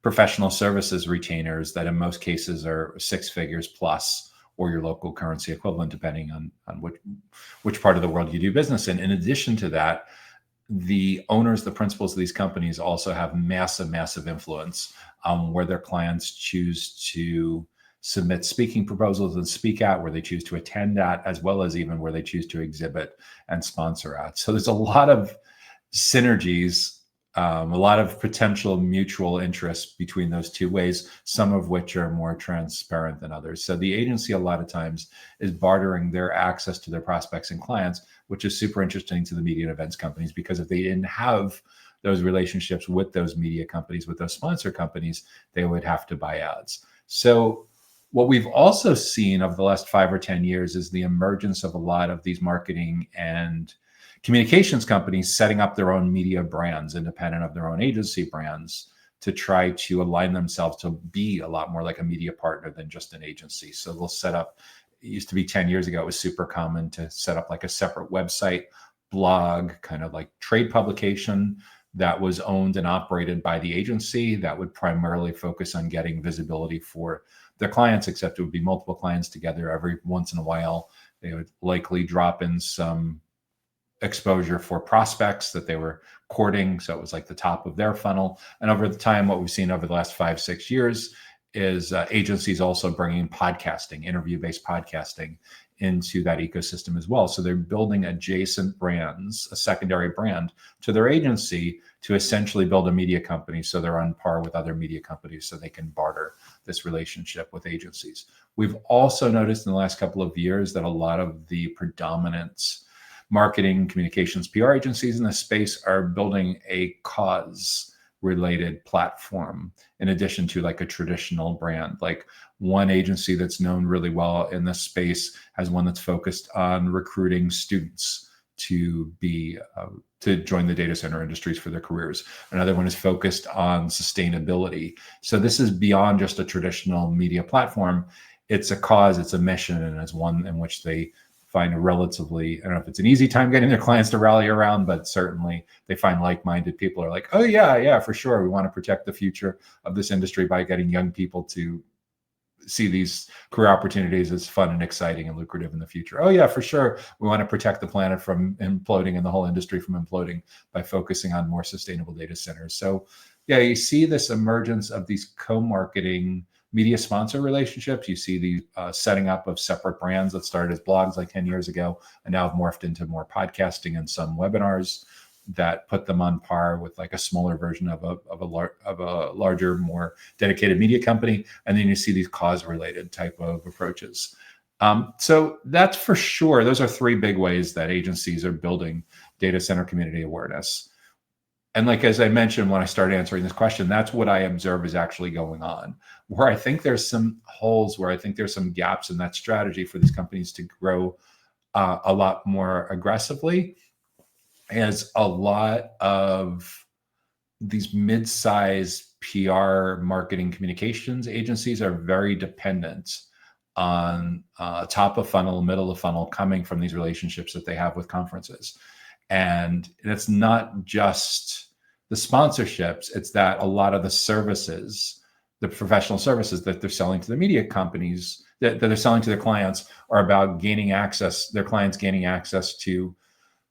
A: professional services retainers that in most cases are 6 figures plus, or your local currency equivalent, depending on which part of the world you do business in addition to that, the owners, the principals of these companies also have massive influence where their clients choose to submit speaking proposals and speak at, where they choose to attend at, as well as even where they choose to exhibit and sponsor at. So there's a lot of synergies, a lot of potential mutual interest between those two ways, some of which are more transparent than others. So the agency a lot of times is bartering their access to their prospects and clients, which is super interesting to the media and events companies, because if they didn't have those relationships with those media companies, with those sponsor companies, they would have to buy ads. So what we've also seen over the last 5 or 10 years is the emergence of a lot of these marketing and communications companies setting up their own media brands, independent of their own agency brands, to try to align themselves to be a lot more like a media partner than just an agency. So they'll set up, it used to be 10 years ago, it was super common to set up like a separate website, blog, kind of like trade publication that was owned and operated by the agency that would primarily focus on getting visibility for their clients, except it would be multiple clients together. Every once in a while, they would likely drop in some exposure for prospects that they were courting. So it was like the top of their funnel. And over the time, what we've seen over the last 5-6 years is agencies also bringing podcasting, interview-based podcasting into that ecosystem as well. So they're building adjacent brands, a secondary brand to their agency to essentially build a media company. So they're on par with other media companies so they can barter this relationship with agencies. We've also noticed in the last couple of years that a lot of the predominant marketing, communications, PR agencies in this space are building a cause-related platform in addition to like a traditional brand. Like one agency that's known really well in this space has one that's focused on recruiting students to be to join the data center industries for their careers. Another one is focused on sustainability. So this is beyond just a traditional media platform. It's a cause, it's a mission, and it's one in which they find a relatively, I don't know if it's an easy time getting their clients to rally around, but certainly they find like-minded people are like, oh yeah, for sure. We want to protect the future of this industry by getting young people to see these career opportunities as fun and exciting and lucrative in the future. Oh yeah, for sure. We want to protect the planet from imploding and the whole industry from imploding by focusing on more sustainable data centers. So yeah, you see this emergence of these co-marketing media sponsor relationships. You see the setting up of separate brands that started as blogs like 10 years ago and now have morphed into more podcasting and some webinars that put them on par with like a smaller version of a larger, more dedicated media company. And then you see these cause-related type of approaches. So that's for sure. Those are 3 big ways that agencies are building data center community awareness. And like, as I mentioned, when I started answering this question, that's what I observe is actually going on. Where I think there's some holes, where I think there's some gaps in that strategy for these companies to grow a lot more aggressively, is a lot of these mid-size PR marketing communications agencies are very dependent on top of funnel, middle of funnel coming from these relationships that they have with conferences. And it's not just the sponsorships, it's that a lot of the services, the professional services that they're selling to the media companies, that they're selling to their clients, are about gaining access, their clients gaining access to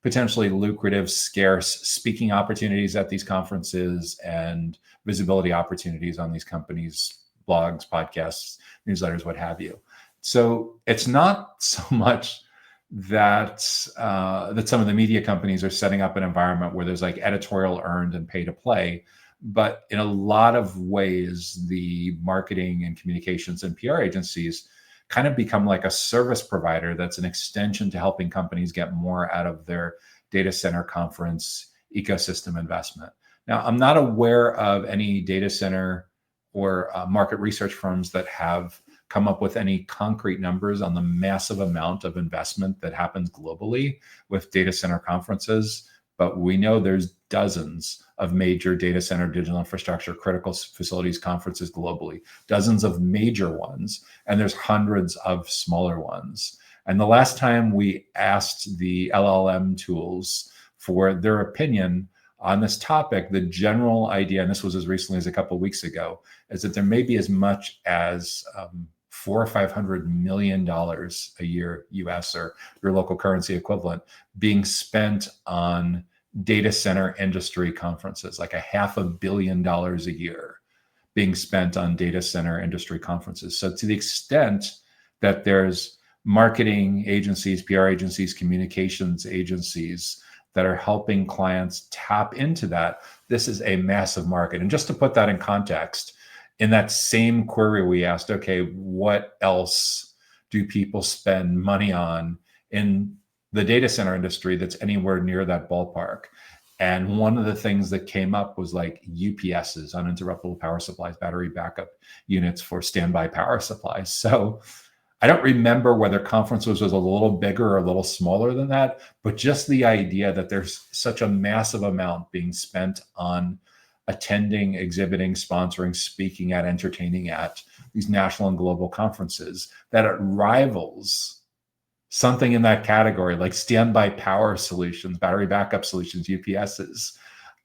A: potentially lucrative, scarce speaking opportunities at these conferences and visibility opportunities on these companies' blogs, podcasts, newsletters, what have you. So it's not so much that that some of the media companies are setting up an environment where there's like editorial earned and pay to play, but in a lot of ways, the marketing and communications and PR agencies kind of become like a service provider that's an extension to helping companies get more out of their data center conference ecosystem investment. Now, I'm not aware of any data center or market research firms that have come up with any concrete numbers on the massive amount of investment that happens globally with data center conferences. But we know there's dozens of major data center digital infrastructure critical facilities conferences globally, dozens of major ones, and there's hundreds of smaller ones. And the last time we asked the LLM tools for their opinion on this topic, the general idea, and this was as recently as a couple of weeks ago, is that there may be as much as $400 or $500 million a year, US or your local currency equivalent, being spent on data center industry conferences, like $500 million a year being spent on data center industry conferences. So to the extent that there's marketing agencies, PR agencies, communications agencies that are helping clients tap into that, this is a massive market. And just to put that in context, in that same query, we asked, okay, what else do people spend money on in the data center industry that's anywhere near that ballpark? And one of the things that came up was like UPSs, uninterruptible power supplies, battery backup units for standby power supplies. So I don't remember whether conferences was a little bigger or a little smaller than that, but just the idea that there's such a massive amount being spent on attending, exhibiting, sponsoring, speaking at, entertaining at these national and global conferences, that it rivals something in that category, like standby power solutions, battery backup solutions, UPSs,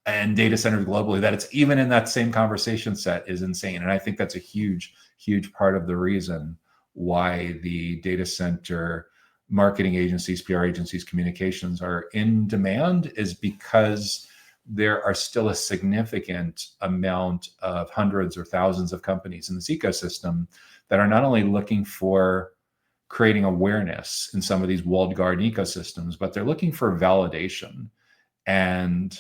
A: and data centers globally, that it's even in that same conversation set is insane. And I think that's a huge, huge part of the reason why the data center marketing agencies, PR agencies, communications are in demand, is because there are still a significant amount of hundreds or thousands of companies in this ecosystem that are not only looking for creating awareness in some of these walled garden ecosystems, but they're looking for validation. And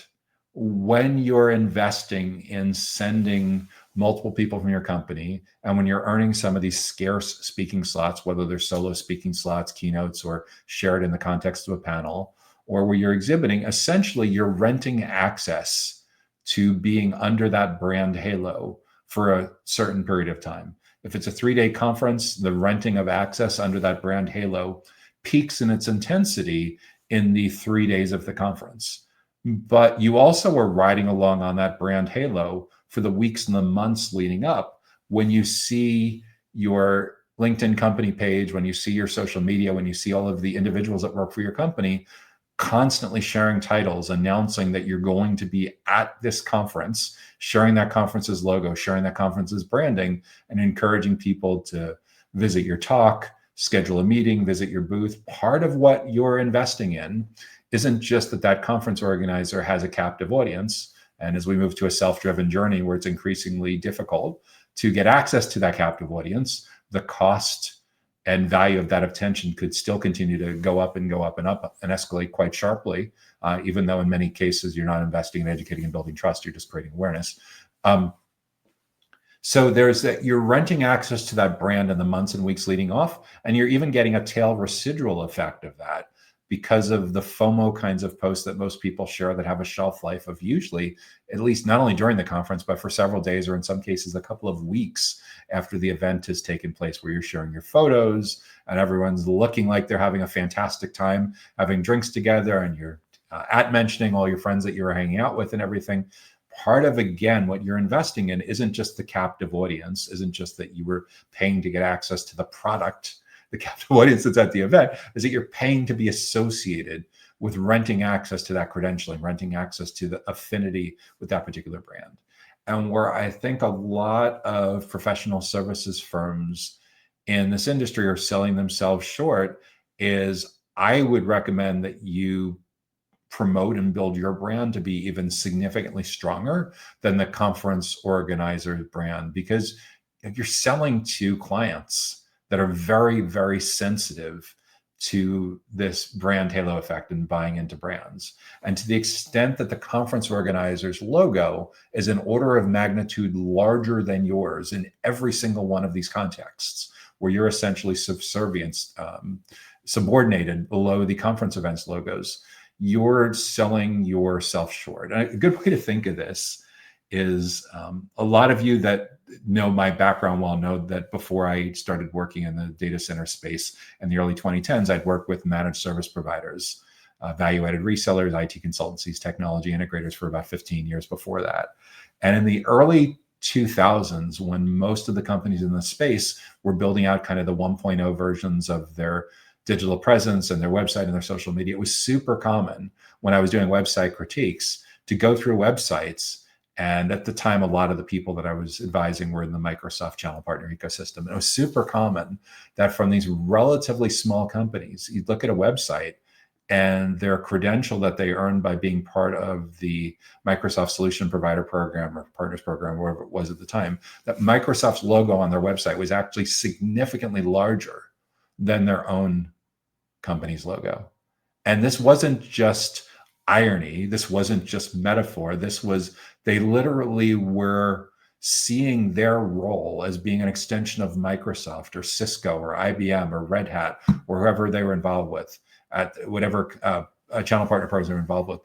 A: when you're investing in sending multiple people from your company, and when you're earning some of these scarce speaking slots, whether they're solo speaking slots, keynotes, or shared in the context of a panel, or where you're exhibiting, essentially you're renting access to being under that brand halo for a certain period of time. If it's a 3-day conference, the renting of access under that brand halo peaks in its intensity in the 3 days of the conference. But you also are riding along on that brand halo for the weeks and the months leading up. When you see your LinkedIn company page, when you see your social media, when you see all of the individuals that work for your company constantly sharing titles, announcing that you're going to be at this conference, sharing that conference's logo, sharing that conference's branding, and encouraging people to visit your talk, schedule a meeting, visit your booth. Part of what you're investing in isn't just that that conference organizer has a captive audience. And as we move to a self-driven journey where it's increasingly difficult to get access to that captive audience, the cost and value of that attention could still continue to go up and go up and up and escalate quite sharply, even though in many cases you're not investing in educating and building trust, you're just creating awareness. So there's that, you're renting access to that brand in the months and weeks leading off, and you're even getting a tail residual effect of that because of the FOMO kinds of posts that most people share that have a shelf life of usually, at least not only during the conference, but for several days, or in some cases, a couple of weeks after the event has taken place, where you're sharing your photos and everyone's looking like they're having a fantastic time, having drinks together, and you're mentioning all your friends that you were hanging out with and everything. Part of, again, what you're investing in isn't just the captive audience, isn't just that you were paying to get access to the product, the captive audience that's at the event, is that you're paying to be associated with renting access to that credentialing, renting access to the affinity with that particular brand. And where I think a lot of professional services firms in this industry are selling themselves short is, I would recommend that you promote and build your brand to be even significantly stronger than the conference organizer's brand, because you're selling to clients that are very, very sensitive to this brand halo effect and buying into brands. And to the extent that the conference organizer's logo is an order of magnitude larger than yours in every single one of these contexts, where you're essentially subordinated below the conference events logos, you're selling yourself short. And a good way to think of this is a lot of you that know my background well know that before I started working in the data center space in the early 2010s, I'd worked with managed service providers, value-added resellers, IT consultancies, technology integrators for about 15 years before that. And in the early 2000s, when most of the companies in the space were building out kind of the 1.0 versions of their digital presence and their website and their social media, it was super common when I was doing website critiques to go through websites. And at the time, a lot of the people that I was advising were in the Microsoft channel partner ecosystem. And it was super common that from these relatively small companies, you'd look at a website and their credential that they earned by being part of the Microsoft Solution Provider Program or Partners Program, wherever it was at the time, that Microsoft's logo on their website was actually significantly larger than their own company's logo. And this wasn't just irony. This wasn't just metaphor. This was, they literally were seeing their role as being an extension of Microsoft or Cisco or IBM or Red Hat or whoever they were involved with at whatever channel partner programs they were involved with.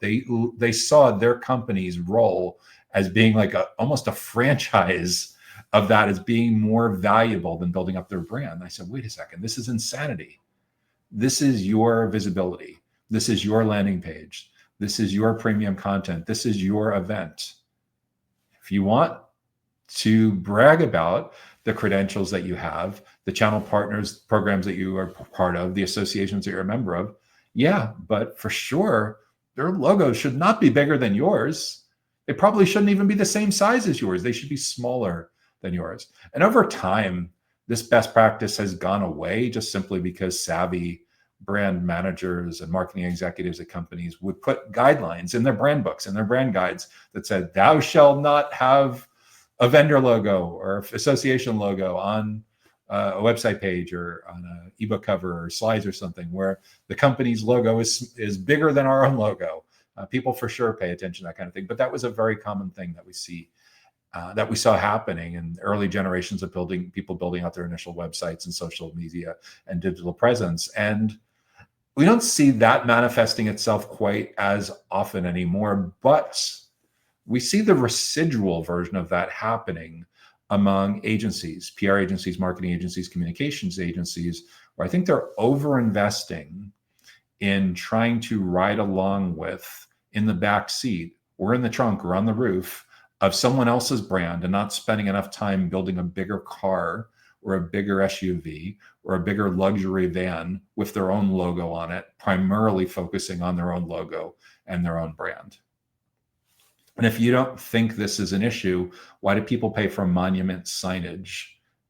A: They saw their company's role as being like almost a franchise of that, as being more valuable than building up their brand. I said, wait a second, this is insanity. This is your visibility. This is your landing page. This is your premium content. This is your event. If you want to brag about the credentials that you have, the channel partners programs that you are part of, the associations that you're a member of, yeah, but for sure, their logos should not be bigger than yours. They probably shouldn't even be the same size as yours. They should be smaller than yours. And over time, this best practice has gone away just simply because savvy brand managers and marketing executives at companies would put guidelines in their brand books and their brand guides that said, thou shalt not have a vendor logo or association logo on a website page or on an ebook cover or slides or something where the company's logo is bigger than our own logo. People for sure pay attention to that kind of thing. But that was a very common thing that we saw happening in early generations of people building out their initial websites and social media and digital presence. And we don't see that manifesting itself quite as often anymore, but we see the residual version of that happening among agencies, PR agencies, marketing agencies, communications agencies, where I think they're over-investing in trying to ride along with, in the back seat or in the trunk or on the roof of someone else's brand, and not spending enough time building a bigger car or a bigger SUV or a bigger luxury van with their own logo on it, primarily focusing on their own logo and their own brand. And if you don't think this is an issue, why do people pay for monument signage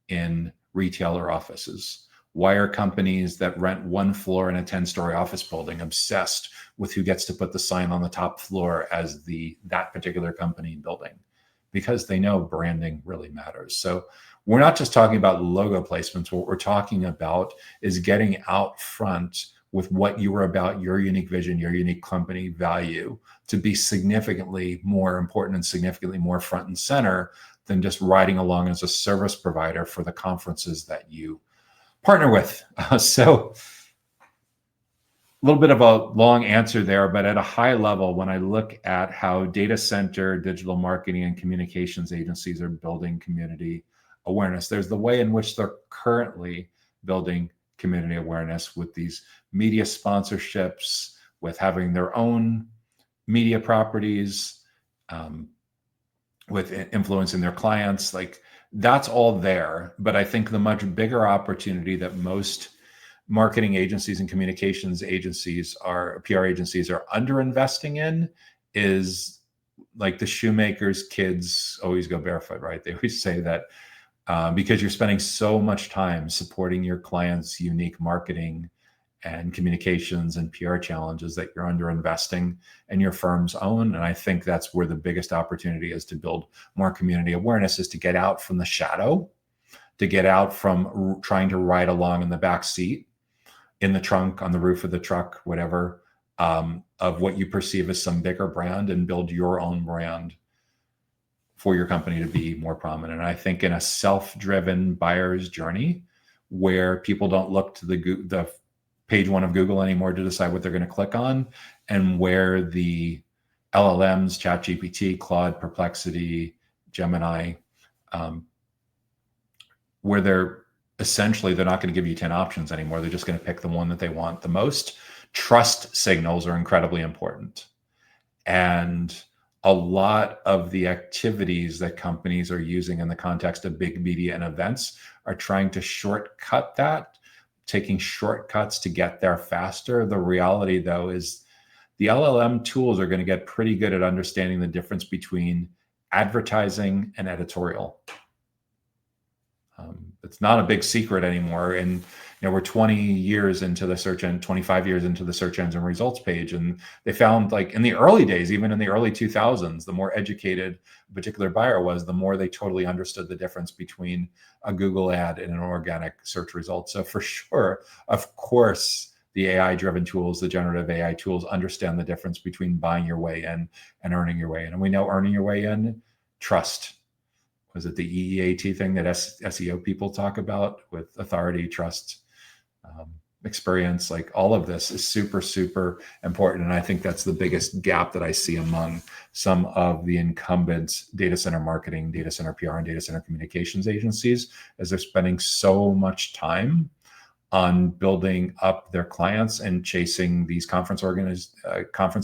A: in retail or offices? Why are companies that rent one floor in a 10-story office building obsessed with who gets to put the sign on the top floor as that particular company building? Because they know branding really matters. So we're not just talking about logo placements. What we're talking about is getting out front with what you are about, your unique vision, your unique company value, to be significantly more important and significantly more front and center than just riding along as a service provider for the conferences that you partner with. So a little bit of a long answer there, but at a high level, when I look at how data center, digital marketing, and communications agencies are building community awareness, there's the way in which they're currently building community awareness with these media sponsorships, with having their own media properties, with influencing their clients. Like, that's all there. But I think the much bigger opportunity that most marketing agencies and communications agencies PR agencies are underinvesting in is, like, the shoemaker's kids always go barefoot, right? They always say that because you're spending so much time supporting your clients' unique marketing and communications and PR challenges that you're under investing in your firm's own. And I think that's where the biggest opportunity is to build more community awareness, is to get out from the shadow, to get out from trying to ride along in the back seat, in the trunk, on the roof of the truck, whatever, of what you perceive as some bigger brand, and build your own brand for your company to be more prominent. And I think in a self-driven buyer's journey, where people don't look to the page one of Google anymore to decide what they're going to click on, and where the LLMs, ChatGPT, Claude, Perplexity, Gemini, where they're not going to give you 10 options anymore. They're just going to pick the one that they want the most. Trust signals are incredibly important. And a lot of the activities that companies are using in the context of big media and events are trying to shortcut that, taking shortcuts to get there faster. The reality, though, is the LLM tools are going to get pretty good at understanding the difference between advertising and editorial. It's not a big secret anymore. And we're 20 years into the search and 25 years into the search engine results page. And they found, like, in the early days, even in the early 2000s, the more educated a particular buyer was, the more they totally understood the difference between a Google ad and an organic search result. So for sure, of course, the AI-driven tools, the generative AI tools, understand the difference between buying your way in and earning your way in. And we know earning your way in, trust. Was it the EEAT thing that SEO people talk about, with authority, trust, experience? Like, all of this is super, super important. And I think that's the biggest gap that I see among some of the incumbent data center marketing, data center PR, and data center communications agencies, as they're spending so much time on building up their clients and chasing these conference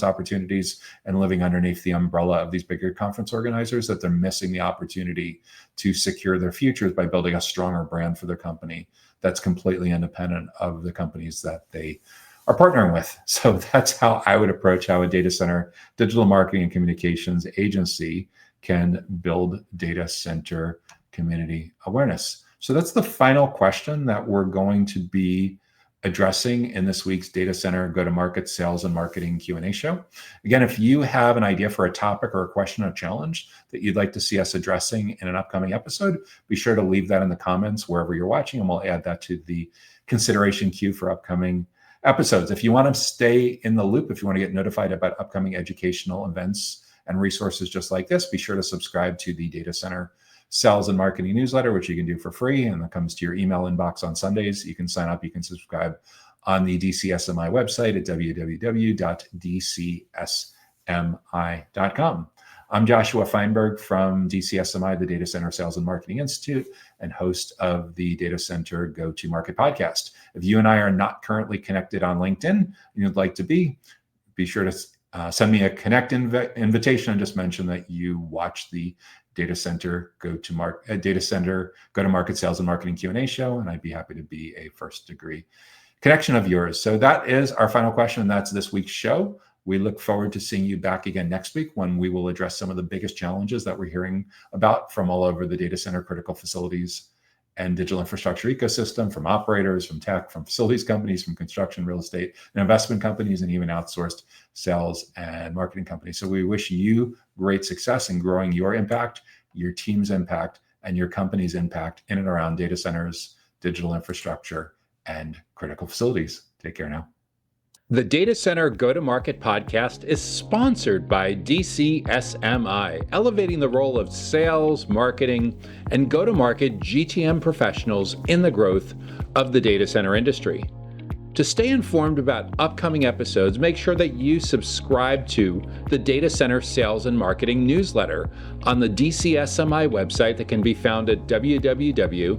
A: opportunities and living underneath the umbrella of these bigger conference organizers, that they're missing the opportunity to secure their futures by building a stronger brand for their company that's completely independent of the companies that they are partnering with. So that's how I would approach how a data center digital marketing and communications agency can build data center community awareness. So that's the final question that we're going to be addressing in this week's Data Center Go-to-Market Sales and Marketing Q&A show. Again, if you have an idea for a topic or a question or challenge that you'd like to see us addressing in an upcoming episode, be sure to leave that in the comments wherever you're watching, and we'll add that to the consideration queue for upcoming episodes. If you want to stay in the loop, if you want to get notified about upcoming educational events and resources just like this, be sure to subscribe to the Data Center Sales and Marketing newsletter, which you can do for free, and that comes to your email inbox on Sundays. You can sign up, you can subscribe on the DCSMI website at www.dcsmi.com. I'm Joshua Feinberg from DCSMI, the Data Center Sales and Marketing Institute, and host of the Data Center Go-to-Market podcast. If you and I are not currently connected on LinkedIn and you'd like to be sure to send me a connect invitation and just mention that you watch the Data Center Go-to-Market Sales and Marketing Q&A show, and I'd be happy to be a first-degree connection of yours. So that is our final question. That's this week's show. We look forward to seeing you back again next week, when we will address some of the biggest challenges that we're hearing about from all over the data center, critical facilities, and digital infrastructure ecosystem, from operators, from tech, from facilities companies, from construction, real estate, and investment companies, and even outsourced sales and marketing companies. So we wish you great success in growing your impact, your team's impact, and your company's impact in and around data centers, digital infrastructure, and critical facilities. Take care now.
B: The Data Center Go-to-Market podcast is sponsored by DCSMI, elevating the role of sales, marketing, and go-to-market GTM professionals in the growth of the data center industry. To stay informed about upcoming episodes, make sure that you subscribe to the Data Center Sales and Marketing newsletter on the DCSMI website that can be found at www.dcsmi.com.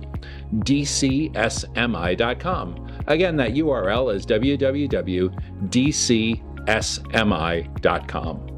B: Again, that URL is www.dcsmi.com.